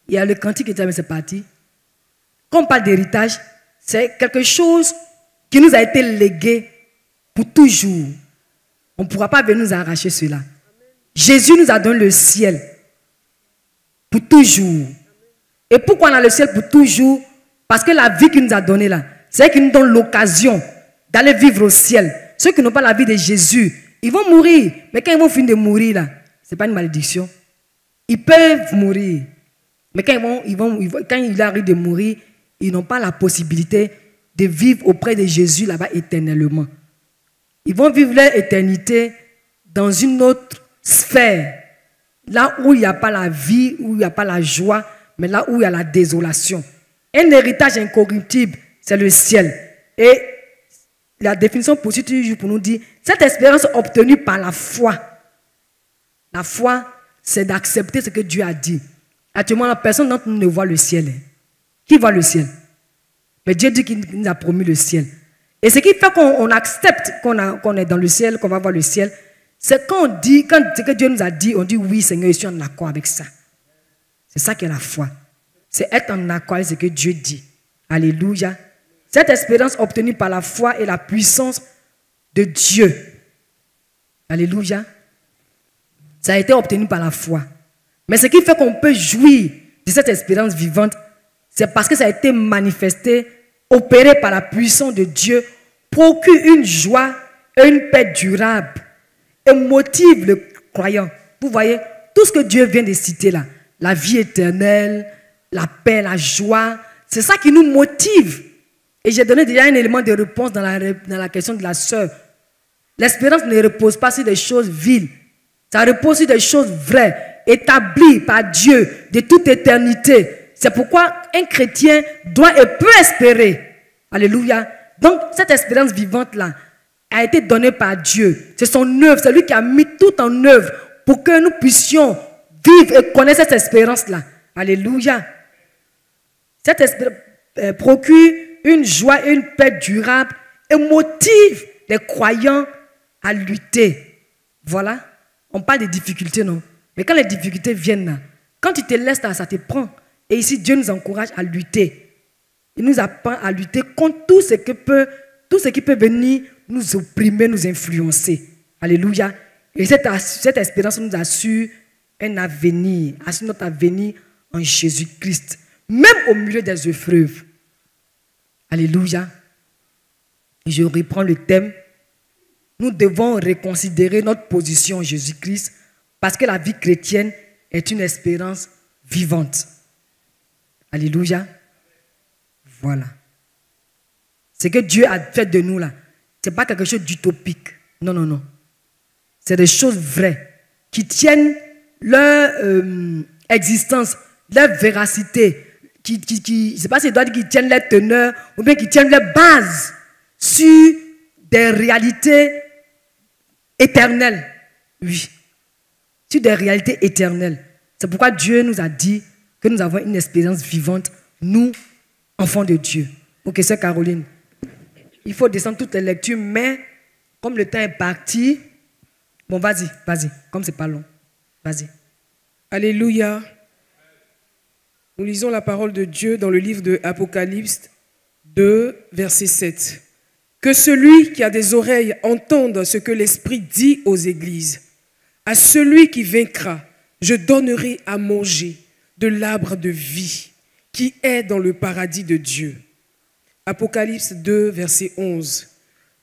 il y a le cantique qui dit, mais c'est parti. Quand on parle d'héritage, c'est quelque chose qui nous a été légué pour toujours. On ne pourra pas venir nous arracher cela. Jésus nous a donné le ciel pour toujours. Et pourquoi on a le ciel pour toujours? Parce que la vie qu'il nous a donnée là, c'est qu'il nous donne l'occasion d'aller vivre au ciel. Ceux qui n'ont pas la vie de Jésus, ils vont mourir. Mais quand ils vont finir de mourir là, ce n'est pas une malédiction. Ils peuvent mourir. Mais quand il arrive de mourir, ils n'ont pas la possibilité de vivre auprès de Jésus là-bas éternellement. Ils vont vivre leur éternité dans une autre sphère. Là où il n'y a pas la vie, où il n'y a pas la joie, mais là où il y a la désolation. Un héritage incorruptible, c'est le ciel. Et la définition positive pour nous dire, cette espérance obtenue par la foi. La foi, c'est d'accepter ce que Dieu a dit. Actuellement, la personne d'entre nous ne voit le ciel. Qui voit le ciel? Mais Dieu dit qu'il nous a promis le ciel. Et ce qui fait qu'on accepte qu'on est dans le ciel, qu'on va voir le ciel, c'est quand on dit, quand ce que Dieu nous a dit, on dit oui Seigneur, je suis en accord avec ça. C'est ça qui est la foi. C'est être en accord avec ce que Dieu dit. Alléluia. Cette espérance obtenue par la foi et la puissance de Dieu. Alléluia. Ça a été obtenu par la foi. Mais ce qui fait qu'on peut jouir de cette espérance vivante, c'est parce que ça a été manifesté, opéré par la puissance de Dieu, procure une joie et une paix durable et motive le croyant. Vous voyez, tout ce que Dieu vient de citer là, la vie éternelle, la paix, la joie, c'est ça qui nous motive. Et j'ai donné déjà un élément de réponse dans la question de la sœur. L'espérance ne repose pas sur des choses viles. Ça repose sur des choses vraies, établies par Dieu de toute éternité. C'est pourquoi un chrétien doit et peut espérer. Alléluia. Donc, cette espérance vivante-là a été donnée par Dieu. C'est son œuvre, c'est lui qui a mis tout en œuvre pour que nous puissions vivre et connaître cette espérance-là. Alléluia. Cette espérance procure une joie et une paix durable et motive les croyants à lutter. Voilà. On parle des difficultés, non? Mais quand les difficultés viennent là, quand tu te laisses là, ça te prend. Et ici, Dieu nous encourage à lutter. Il nous apprend à lutter contre tout ce qui peut venir nous opprimer, nous influencer. Alléluia. Et cette espérance nous assure un avenir, assure notre avenir en Jésus-Christ, même au milieu des épreuves. Alléluia. Et je reprends le thème. Nous devons reconsidérer notre position en Jésus-Christ parce que la vie chrétienne est une espérance vivante. Alléluia. Voilà. Ce que Dieu a fait de nous là, ce n'est pas quelque chose d'utopique. Non, non, non. C'est des choses vraies qui tiennent leur existence, leur véracité. Je ne sais pas si je dois dire qu'ils tiennent leur teneur ou bien qu'ils tiennent leur base sur des réalités éternelles. Oui. Sur des réalités éternelles. C'est pourquoi Dieu nous a dit que nous avons une espérance vivante, nous, enfants de Dieu. Ok, sœur Caroline. Il faut descendre toutes les lectures, mais comme le temps est parti, bon, vas-y, comme c'est pas long. Vas-y. Alléluia. Nous lisons la parole de Dieu dans le livre de Apocalypse 2, verset 7. Que celui qui a des oreilles entende ce que l'Esprit dit aux églises. À celui qui vaincra, je donnerai à manger de l'arbre de vie qui est dans le paradis de Dieu. Apocalypse 2, verset 11.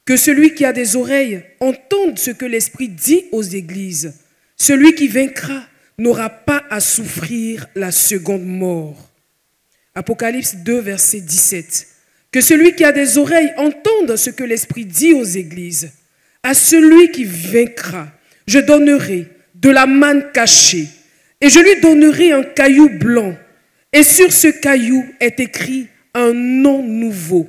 Que celui qui a des oreilles entende ce que l'Esprit dit aux églises. Celui qui vaincra n'aura pas à souffrir la seconde mort. Apocalypse 2, verset 17. Que celui qui a des oreilles entende ce que l'Esprit dit aux églises. À celui qui vaincra, je donnerai de la manne cachée, et je lui donnerai un caillou blanc, et sur ce caillou est écrit un nom nouveau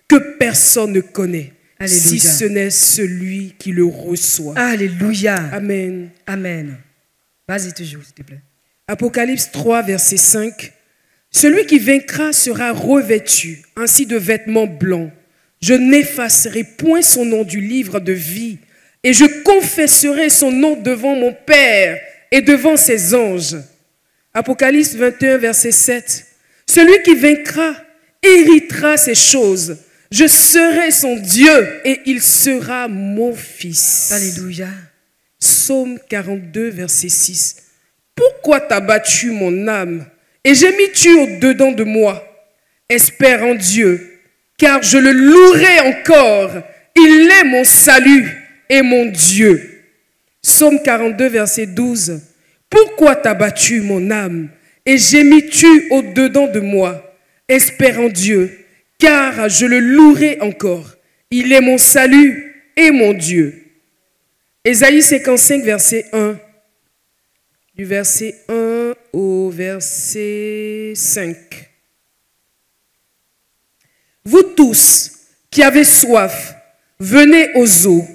que personne ne connaît. Alléluia. Si ce n'est celui qui le reçoit. Alléluia. Amen. Amen. Vas-y toujours, s'il te plaît. Apocalypse 3, verset 5. Celui qui vaincra sera revêtu ainsi de vêtements blancs. Je n'effacerai point son nom du livre de vie, et je confesserai son nom devant mon Père et devant ses anges. Apocalypse 21, verset 7. Celui qui vaincra héritera ces choses. Je serai son Dieu et il sera mon fils. Alléluia. Psaume 42, verset 6. Pourquoi t'as battu mon âme et gémis-tu au-dedans de moi? Espère en Dieu, car je le louerai encore. Il est mon salut et mon Dieu. Psaume 42, verset 12. Pourquoi t'as battu mon âme et gémis-tu au-dedans de moi? Espère en Dieu, car je le louerai encore. Il est mon salut et mon Dieu. Ésaïe 55, verset 1. Du verset 1 au verset 5. Vous tous qui avez soif, venez aux eaux.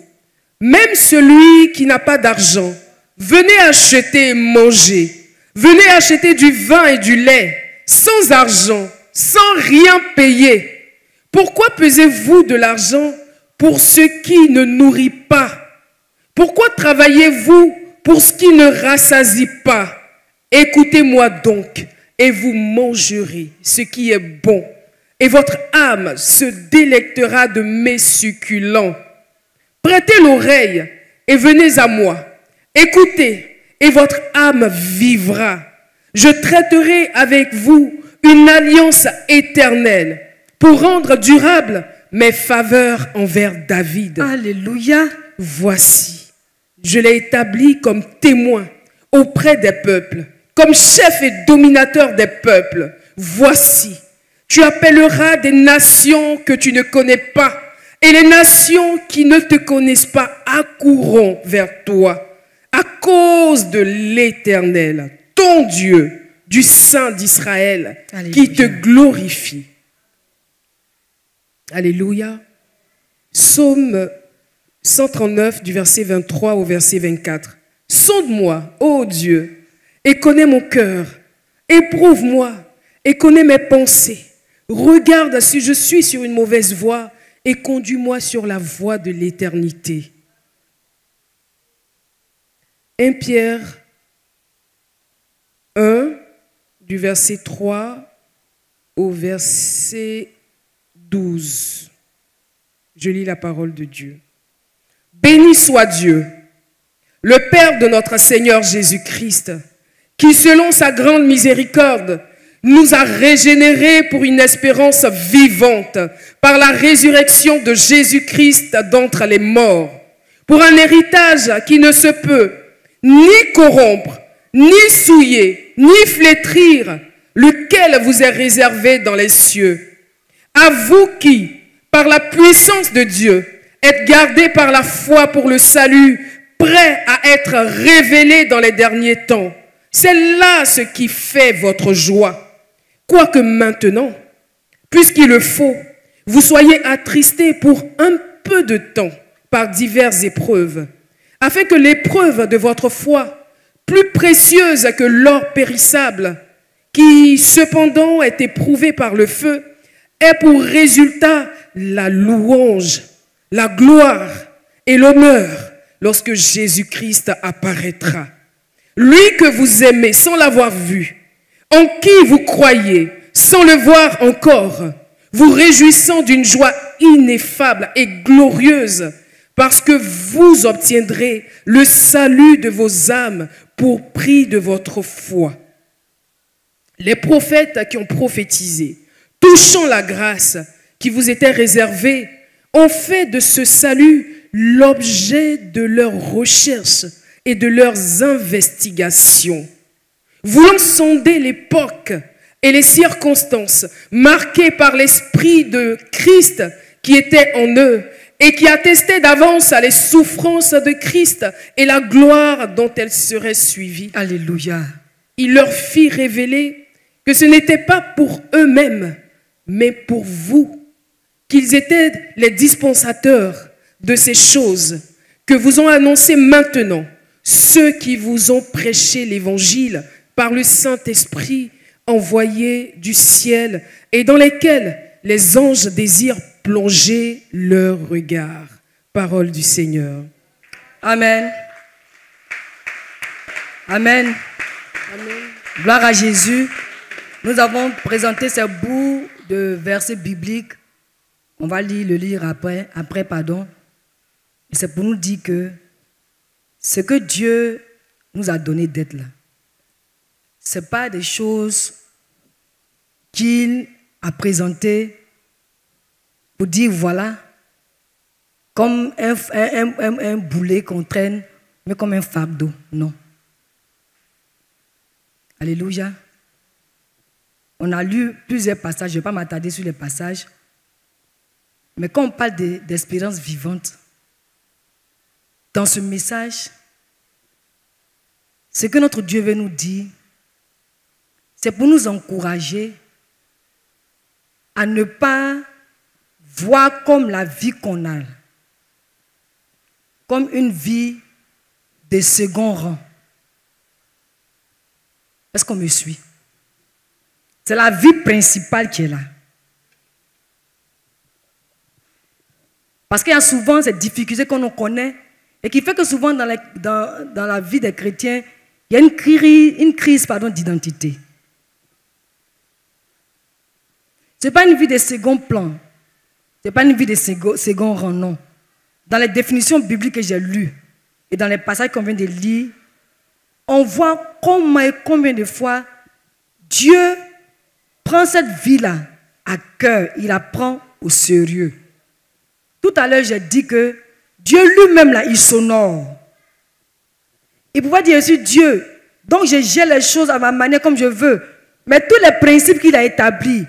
Même celui qui n'a pas d'argent, venez acheter et manger. Venez acheter du vin et du lait, sans argent, sans rien payer. Pourquoi pesez-vous de l'argent pour ce qui ne nourrit pas? Pourquoi travaillez-vous pour ce qui ne rassasie pas? Écoutez-moi donc, et vous mangerez ce qui est bon, et votre âme se délectera de mes succulents. Prêtez l'oreille et venez à moi. Écoutez, et votre âme vivra. Je traiterai avec vous une alliance éternelle pour rendre durable mes faveurs envers David. Alléluia. Voici, je l'ai établi comme témoin auprès des peuples, comme chef et dominateur des peuples. Voici, tu appelleras des nations que tu ne connais pas, et les nations qui ne te connaissent pas accourront vers toi à cause de l'Éternel, ton Dieu, du Saint d'Israël, qui te glorifie. Alléluia. Psaume 139 du verset 23 au verset 24. Sonde-moi, ô Dieu, et connais mon cœur. Éprouve-moi et connais mes pensées. Regarde si je suis sur une mauvaise voie et conduis-moi sur la voie de l'éternité. 1 Pierre 1, du verset 3 au verset 12. Je lis la parole de Dieu. Béni soit Dieu, le Père de notre Seigneur Jésus-Christ, qui selon sa grande miséricorde nous a régénérés pour une espérance vivante par la résurrection de Jésus-Christ d'entre les morts, pour un héritage qui ne se peut ni corrompre, ni souiller, ni flétrir, lequel vous est réservé dans les cieux. À vous qui, par la puissance de Dieu, êtes gardés par la foi pour le salut, prêts à être révélés dans les derniers temps. C'est là ce qui fait votre joie. Quoique maintenant, puisqu'il le faut, vous soyez attristés pour un peu de temps par diverses épreuves, afin que l'épreuve de votre foi, plus précieuse que l'or périssable, qui cependant est éprouvé par le feu, ait pour résultat la louange, la gloire et l'honneur lorsque Jésus-Christ apparaîtra. Lui que vous aimez sans l'avoir vu, en qui vous croyez sans le voir encore, vous réjouissant d'une joie ineffable et glorieuse, parce que vous obtiendrez le salut de vos âmes pour prix de votre foi. Les prophètes qui ont prophétisé, touchant la grâce qui vous était réservée, ont fait de ce salut l'objet de leurs recherches et de leurs investigations. Voulant sonder l'époque et les circonstances marquées par l'esprit de Christ qui était en eux et qui attestait d'avance à les souffrances de Christ et la gloire dont elles seraient suivies. Alléluia. Il leur fit révéler que ce n'était pas pour eux-mêmes, mais pour vous, qu'ils étaient les dispensateurs de ces choses que vous ont annoncées maintenant, ceux qui vous ont prêché l'évangile par le Saint-Esprit envoyé du ciel et dans lesquels les anges désirent plonger leur regard. Parole du Seigneur. Amen. Amen. Amen. Gloire à Jésus. Nous avons présenté ce bout de versets bibliques. On va le lire après. C'est pour nous dire que ce que Dieu nous a donné d'être là, ce n'est pas des choses qu'il a présentées pour dire voilà, comme un boulet qu'on traîne, mais comme un fardeau. Non. Alléluia. On a lu plusieurs passages, je ne vais pas m'attarder sur les passages, mais quand on parle d'espérance vivante, dans ce message, ce que notre Dieu veut nous dire, c'est pour nous encourager à ne pas voir comme la vie qu'on a, comme une vie de second rang. Est-ce qu'on me suit? C'est la vie principale qui est là. Parce qu'il y a souvent cette difficulté qu'on nous connaît et qui fait que souvent dans la vie des chrétiens, il y a une crise d'identité. Ce n'est pas une vie de second plan. Ce n'est pas une vie de second rang, non. Dans les définitions bibliques que j'ai lues et dans les passages qu'on vient de lire, on voit comment et combien de fois Dieu prend cette vie-là à cœur, il la prend au sérieux. Tout à l'heure, j'ai dit que Dieu lui-même, là, il s'honore. Il pouvait dire aussi Dieu, donc je gère les choses à ma manière comme je veux. Mais tous les principes qu'il a établis,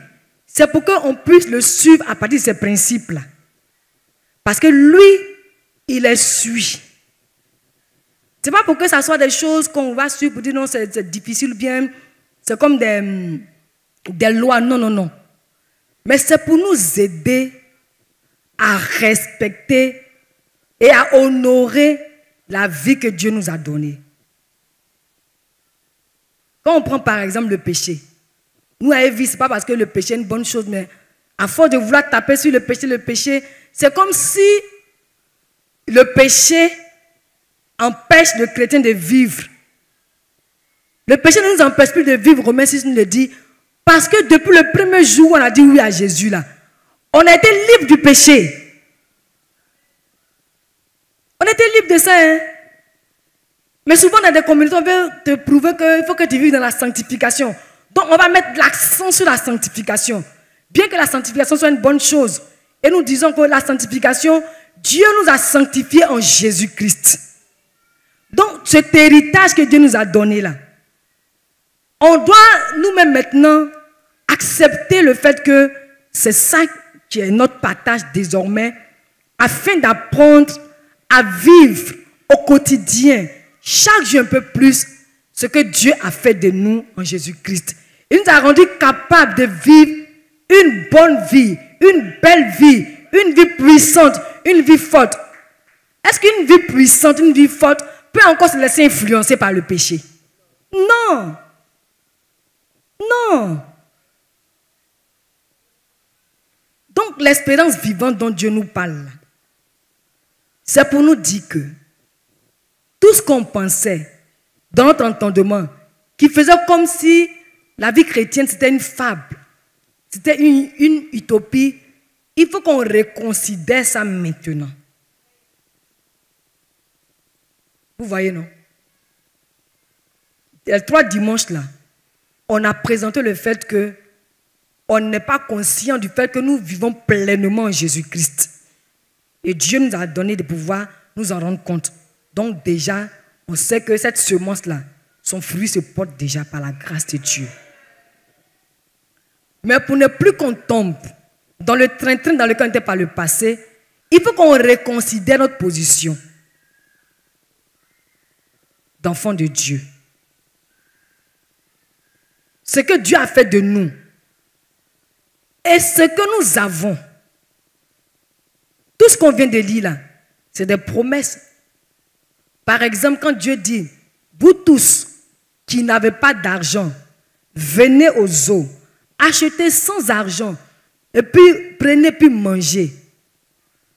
c'est pour qu'on puisse le suivre à partir de ces principes-là. Parce que lui, il les suit. Ce n'est pas pour que ça soit des choses qu'on va suivre pour dire non, c'est difficile, bien, c'est comme des lois. Non, non, non. Mais c'est pour nous aider à respecter et à honorer la vie que Dieu nous a donnée. Quand on prend par exemple le péché, nous à Evie, ce n'est pas parce que le péché est une bonne chose, mais à force de vouloir taper sur le péché, c'est comme si le péché empêche le chrétien de vivre. Le péché ne nous empêche plus de vivre, Romains 6 nous le dit, parce que depuis le premier jour où on a dit oui à Jésus, là, on a été libre du péché. On était libre de ça, hein? Mais souvent dans des communautés, on veut te prouver qu'il faut que tu vives dans la sanctification. Donc on va mettre l'accent sur la sanctification. Bien que la sanctification soit une bonne chose, et nous disons que la sanctification, Dieu nous a sanctifiés en Jésus-Christ. Donc cet héritage que Dieu nous a donné là, on doit nous-mêmes maintenant accepter le fait que c'est ça qui est notre partage désormais, afin d'apprendre à vivre au quotidien, chaque jour un peu plus, ce que Dieu a fait de nous en Jésus-Christ. Il nous a rendus capables de vivre une bonne vie, une belle vie, une vie puissante, une vie forte. Est-ce qu'une vie puissante, une vie forte peut encore se laisser influencer par le péché? Non. Non. Donc l'espérance vivante dont Dieu nous parle, c'est pour nous dire que tout ce qu'on pensait dans notre entendement, qui faisait comme si la vie chrétienne c'était une fable, c'était une utopie, il faut qu'on reconsidère ça maintenant. Vous voyez, non? Les 3 dimanches là, on a présenté le fait que on n'est pas conscient du fait que nous vivons pleinement en Jésus-Christ. Et Dieu nous a donné de pouvoir nous en rendre compte. Donc déjà, on sait que cette semence-là, son fruit se porte déjà par la grâce de Dieu. Mais pour ne plus qu'on tombe dans le train-train dans lequel on était par le passé, il faut qu'on reconsidère notre position d'enfant de Dieu. Ce que Dieu a fait de nous et ce que nous avons. Tout ce qu'on vient de lire là, c'est des promesses. Par exemple, quand Dieu dit, vous tous qui n'avez pas d'argent, venez aux eaux, achetez sans argent, et puis prenez puis mangez.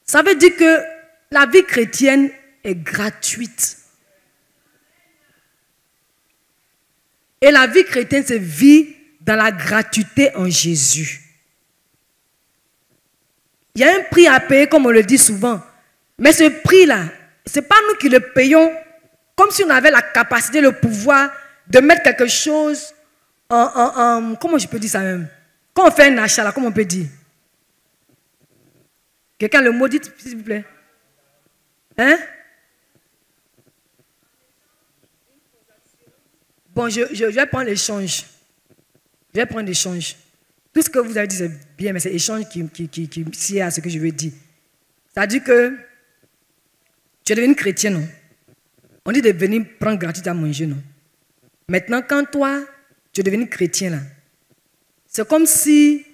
Ça veut dire que la vie chrétienne est gratuite. Et la vie chrétienne se vit dans la gratuité en Jésus. Il y a un prix à payer, comme on le dit souvent. Mais ce prix-là, ce n'est pas nous qui le payons comme si on avait la capacité, le pouvoir de mettre quelque chose comment je peux dire ça même? Quand on fait un achat, là, comment on peut dire? Quelqu'un le mot dit, s'il vous plaît? Hein? Bon, je vais prendre l'échange. Je vais prendre l'échange. Tout ce que vous avez dit, c'est bien, mais c'est l'échange qui sied à ce que je veux dire. C'est-à-dire que tu es devenu chrétien, non? On dit de venir prendre gratuit à manger, non? Maintenant, quand toi, tu es devenu chrétien, là, c'est comme si,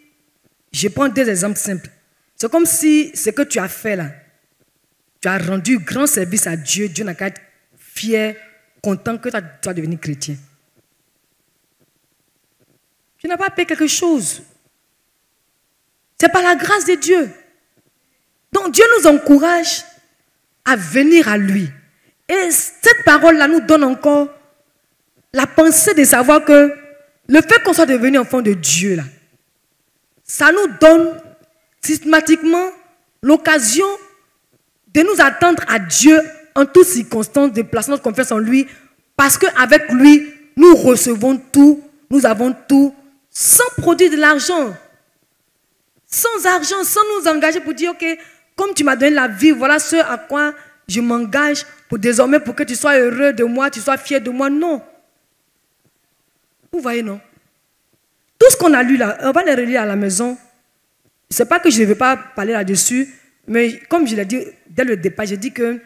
je prends 2 exemples simples. C'est comme si ce que tu as fait, là, tu as rendu grand service à Dieu. Dieu n'a qu'à être fier, content que tu sois devenu chrétien. Tu n'as pas payé quelque chose. C'est par la grâce de Dieu. Donc Dieu nous encourage à venir à lui. Et cette parole-là nous donne encore la pensée de savoir que le fait qu'on soit devenu enfant de Dieu, là, ça nous donne systématiquement l'occasion de nous attendre à Dieu en toutes circonstances, de placer notre confiance en lui Parce qu'avec lui, nous recevons tout, nous avons tout, sans produire de l'argent. Sans argent, sans nous engager pour dire, ok, comme tu m'as donné la vie, voilà ce à quoi je m'engage pour désormais, pour que tu sois heureux de moi, tu sois fier de moi. Non. Vous voyez, non? Tout ce qu'on a lu là, on va les relire à la maison. Ce n'est pas que je ne veux pas parler là-dessus, mais comme je l'ai dit dès le départ, j'ai dit que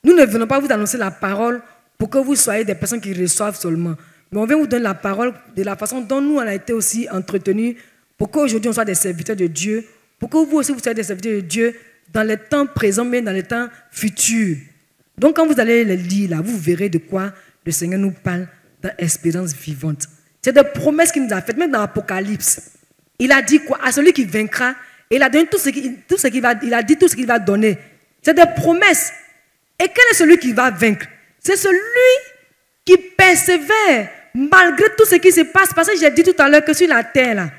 nous ne venons pas vous annoncer la parole pour que vous soyez des personnes qui reçoivent seulement. Mais on vient vous donner la parole de la façon dont nous, on a été aussi entretenus pour qu'aujourd'hui, on soit des serviteurs de Dieu, pour que vous aussi, vous soyez des serviteurs de Dieu dans les temps présents, mais dans les temps futurs. Donc, quand vous allez les lire, là, vous verrez de quoi le Seigneur nous parle dans Espérance vivante. C'est des promesses qu'il nous a faites, même dans l'Apocalypse. Il a dit quoi? À celui qui vaincra, il a donné il a dit tout ce qu'il va donner. C'est des promesses. Et quel est celui qui va vaincre? C'est celui qui persévère malgré tout ce qui se passe. Parce que j'ai dit tout à l'heure que sur la terre, là,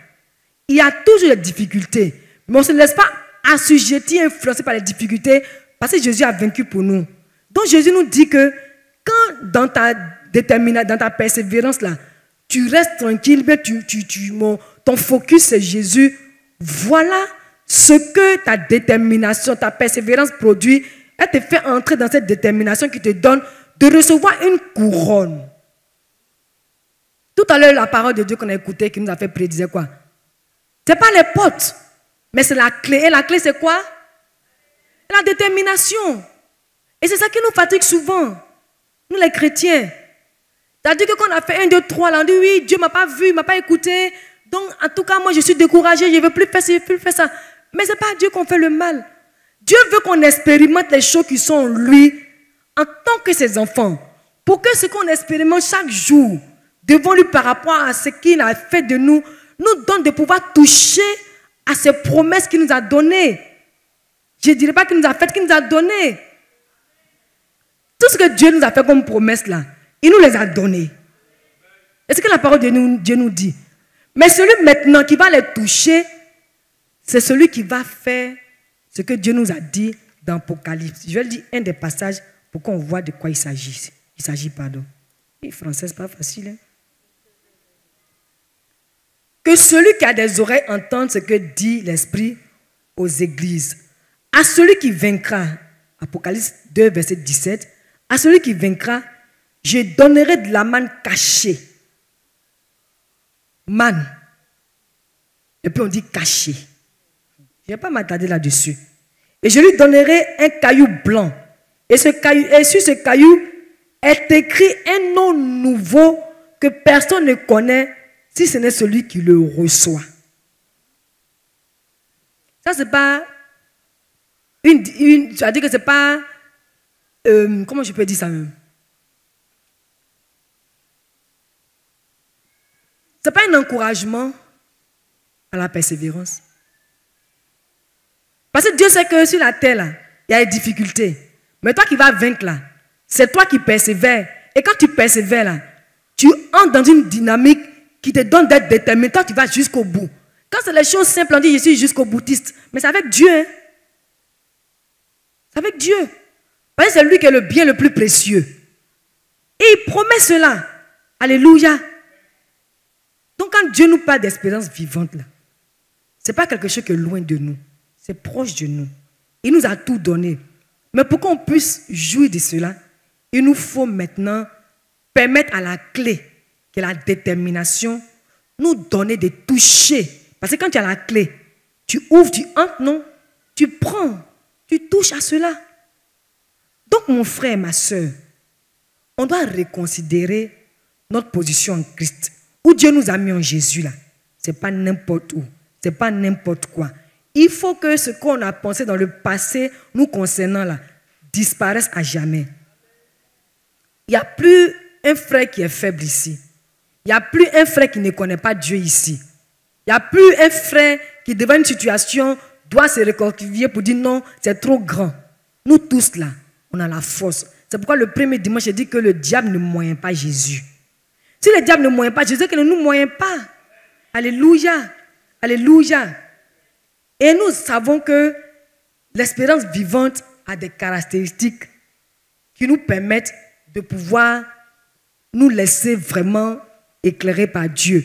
il y a toujours des difficultés. Mais on ne se laisse pas assujettir, influencer par les difficultés, parce que Jésus a vaincu pour nous. Donc Jésus nous dit que quand dans ta détermination, dans ta persévérance, là, tu restes tranquille, mais ton focus c'est Jésus, voilà ce que ta détermination, ta persévérance produit. Elle te fait entrer dans cette détermination qui te donne de recevoir une couronne. Tout à l'heure, la parole de Dieu qu'on a écoutée, qui nous a fait prédire quoi? Ce n'est pas les potes, mais c'est la clé. Et la clé, c'est quoi? La détermination. Et c'est ça qui nous fatigue souvent, nous les chrétiens. C'est-à-dire que quand on a fait 1, 2, 3, là, on dit oui, Dieu ne m'a pas vu, il ne m'a pas écouté. Donc, en tout cas, moi, je suis découragé, je ne veux plus faire ça, je ne veux plus faire ça. Mais ce n'est pas à Dieu qu'on fait le mal. Dieu veut qu'on expérimente les choses qui sont en lui en tant que ses enfants. Pour que ce qu'on expérimente chaque jour devant lui par rapport à ce qu'il a fait de nous, nous donne de pouvoir toucher à ces promesses qu'il nous a données. Je ne dirais pas qu'il nous a faites, qu'il nous a données. Tout ce que Dieu nous a fait comme promesse là, il nous les a données. C'est ce que la parole de Dieu nous dit. Mais celui maintenant qui va les toucher, c'est celui qui va faire ce que Dieu nous a dit dans Apocalypse. Je vais lire un des passages pour qu'on voit de quoi il s'agit. Il s'agit, pardon. Et français, c'est pas facile. Hein? Que celui qui a des oreilles entende ce que dit l'Esprit aux églises. À celui qui vaincra, Apocalypse 2, verset 17, à celui qui vaincra, je donnerai de la manne cachée. Manne. Et puis on dit cachée. Je ne vais pas m'attarder là-dessus. Et je lui donnerai un caillou blanc. Et sur ce caillou est écrit un nom nouveau que personne ne connaît si ce n'est celui qui le reçoit. Ça, c'est pas tu as dit que c'est pas comment je peux dire ça même? C'est pas un encouragement à la persévérance. Parce que Dieu sait que sur la terre, là, il y a des difficultés. Mais toi qui vas vaincre, là, c'est toi qui persévères. Et quand tu persévères, là, tu entres dans une dynamique qui te donne d'être déterminé. Toi, tu vas jusqu'au bout. Quand c'est les choses simples, on dit je suis jusqu'au boutiste. Mais c'est avec Dieu. Hein? C'est avec Dieu. Parce que c'est lui qui est le bien le plus précieux. Et il promet cela. Alléluia. Donc quand Dieu nous parle d'espérance vivante, ce n'est pas quelque chose qui est loin de nous. C'est proche de nous. Il nous a tout donné. Mais pour qu'on puisse jouir de cela, il nous faut maintenant permettre à la clé, qui est la détermination, nous donner de toucher. Parce que quand tu as la clé, tu ouvres, tu entres, non? Tu prends, tu touches à cela. Donc mon frère, ma soeur, on doit reconsidérer notre position en Christ. Où Dieu nous a mis en Jésus, là, ce n'est pas n'importe où, ce n'est pas n'importe quoi. Il faut que ce qu'on a pensé dans le passé nous concernant, là, disparaisse à jamais. Il n'y a plus un frère qui est faible ici. Il n'y a plus un frère qui ne connaît pas Dieu ici. Il n'y a plus un frère qui, devant une situation, doit se réconcilier pour dire non, c'est trop grand. Nous tous, là, on a la force. C'est pourquoi le premier dimanche, j'ai dit que le diable ne moyen pas Jésus. Si le diable ne moyen pas Jésus, qu'il ne nous moyen pas. Alléluia. Alléluia. Et nous savons que l'espérance vivante a des caractéristiques qui nous permettent de pouvoir nous laisser vraiment éclairer par Dieu.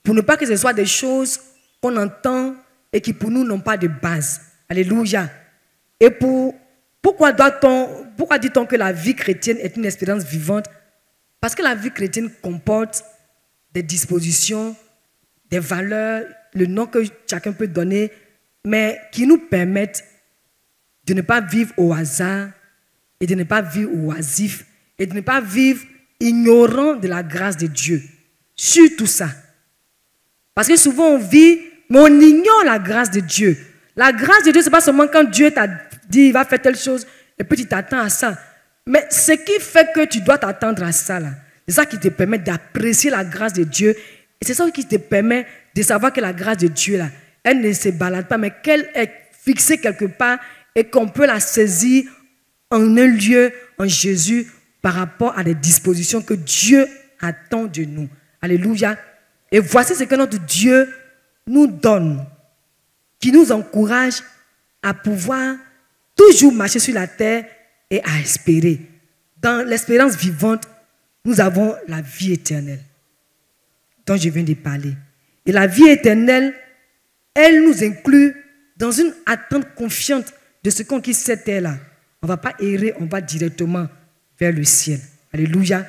Pour ne pas que ce soit des choses qu'on entend et qui pour nous n'ont pas de base. Alléluia. Et pourquoi dit-on que la vie chrétienne est une expérience vivante? Parce que la vie chrétienne comporte des dispositions, des valeurs, le nom que chacun peut donner, mais qui nous permettent de ne pas vivre au hasard et de ne pas vivre au oisif et de ne pas vivre ignorant de la grâce de Dieu. Surtout ça. Parce que souvent on vit, mais on ignore la grâce de Dieu. La grâce de Dieu, ce n'est pas seulement quand Dieu t'a dit il va faire telle chose et puis tu t'attends à ça. Mais ce qui fait que tu dois t'attendre à ça, c'est ça qui te permet d'apprécier la grâce de Dieu. Et c'est ça qui te permet de savoir que la grâce de Dieu, là, elle ne se balade pas, mais qu'elle est fixée quelque part et qu'on peut la saisir en un lieu, en Jésus, par rapport à des dispositions que Dieu attend de nous. Alléluia. Et voici ce que notre Dieu nous donne, qui nous encourage à pouvoir toujours marcher sur la terre et à espérer. Dans l'espérance vivante, nous avons la vie éternelle, dont je viens de parler. Et la vie éternelle, elle nous inclut dans une attente confiante de ce qu'on quitte cette terre-là. On ne va pas errer, on va directement vers le ciel. Alléluia.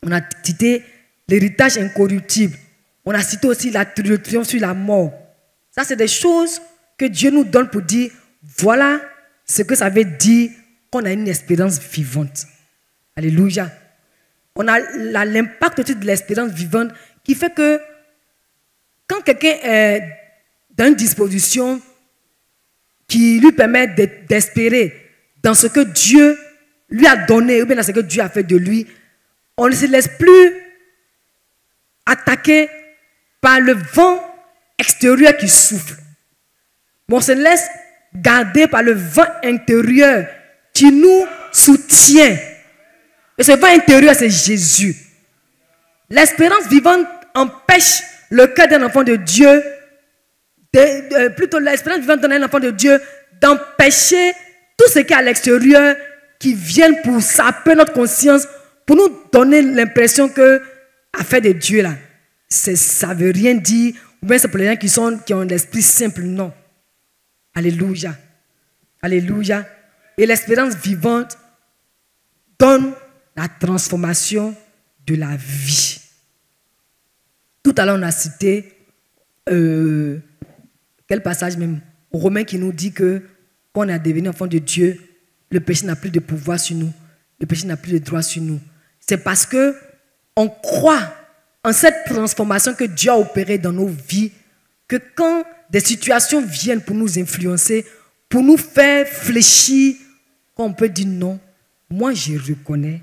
On a cité l'héritage incorruptible. On a cité aussi le triomphe sur la mort. Ça, c'est des choses que Dieu nous donne pour dire, voilà ce que ça veut dire qu'on a une espérance vivante. Alléluia. On a l'impact aussi de l'espérance vivante qui fait que quand quelqu'un est dans une disposition qui lui permet d'espérer dans ce que Dieu lui a donné ou bien dans ce que Dieu a fait de lui, on ne se laisse plus attaquer par le vent extérieur qui souffle. Mais on se laisse garder par le vent intérieur qui nous soutient. Et ce vent intérieur, c'est Jésus. L'espérance vivante empêche le cœur d'un enfant de Dieu, plutôt l'espérance vivante d'un enfant de Dieu, d'empêcher tout ce qui est à l'extérieur qui viennent pour saper notre conscience, pour nous donner l'impression que l'affaire de Dieu, là, ça ne veut rien dire, ou bien c'est pour les gens qui ont l'esprit simple, non. Alléluia. Alléluia. Et l'espérance vivante donne la transformation de la vie. Tout à l'heure, on a cité quel passage même, Romain qui nous dit que quand on est devenu enfant de Dieu, le péché n'a plus de pouvoir sur nous, le péché n'a plus de droit sur nous. C'est parce que on croit en cette transformation que Dieu a opérée dans nos vies, que quand des situations viennent pour nous influencer, pour nous faire fléchir, quand on peut dire non, moi je reconnais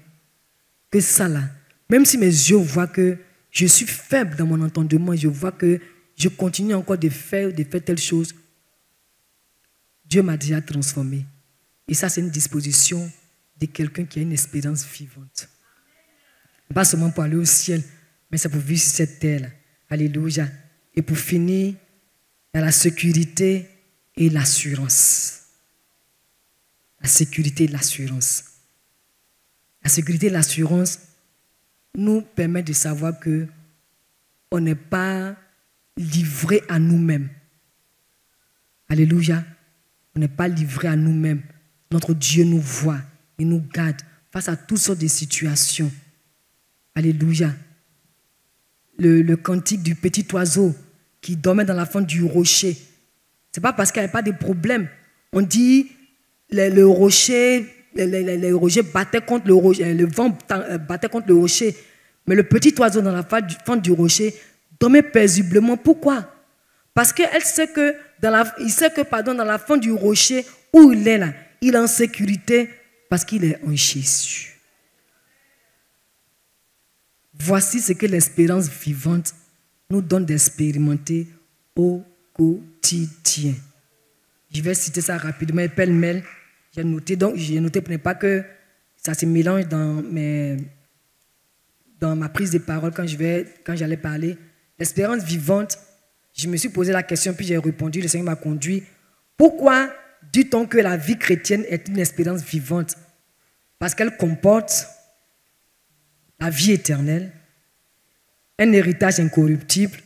que ça là, même si mes yeux voient que je suis faible dans mon entendement, je vois que je continue encore de faire telle chose, Dieu m'a déjà transformé. Et ça, c'est une disposition de quelqu'un qui a une espérance vivante. Pas seulement pour aller au ciel, mais c'est pour vivre sur cette terre-là. Alléluia. Et pour finir, il y a la sécurité et l'assurance. La sécurité et l'assurance. La sécurité et l'assurance nous permettent de savoir qu'on n'est pas livré à nous-mêmes. Alléluia. On n'est pas livré à nous-mêmes. Notre Dieu nous voit et nous garde face à toutes sortes de situations. Alléluia. Le cantique du petit oiseau qui dormait dans la fente du rocher. Ce n'est pas parce qu'il n'y avait pas de problème. On dit le rocher battait contre le rocher, le vent battait contre le rocher. Mais le petit oiseau dans la fente du rocher dormait paisiblement. Pourquoi? Parce qu'il sait que dans la fente du rocher où il est là, il est en sécurité parce qu'il est en Jésus. Voici ce que l'espérance vivante nous donne d'expérimenter au quotidien. Je vais citer ça rapidement, pêle-mêle. J'ai noté pour ne pas que ça se mélange dans ma prise de parole quand j'allais parler. L'espérance vivante, je me suis posé la question, puis j'ai répondu, le Seigneur m'a conduit. Pourquoi dit-on que la vie chrétienne est une espérance vivante? Parce qu'elle comporte la vie éternelle, un héritage incorruptible,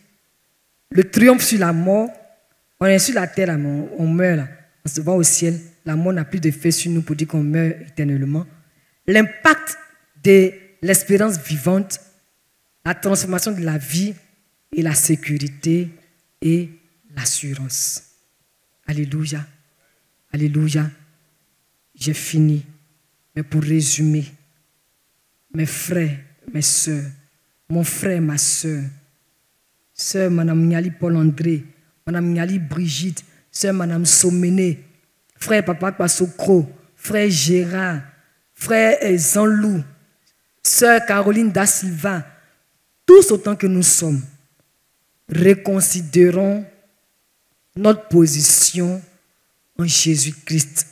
le triomphe sur la mort. On est sur la terre, on meurt là, on se voit au ciel, la mort n'a plus d'effet sur nous pour dire qu'on meurt éternellement. L'impact de l'espérance vivante, la transformation de la vie et la sécurité et l'assurance. Alléluia. Alléluia. J'ai fini. Mais pour résumer, mes frères, mes soeurs, mon frère, ma soeur, sœur Madame Niali Paul-André, Madame Niali Brigitte, sœur Madame Somené, frère Papa Kwasokro, frère Gérard, frère Jean-Loup, sœur Caroline Da Silva, tous autant que nous sommes, reconsidérons notre position en Jésus-Christ.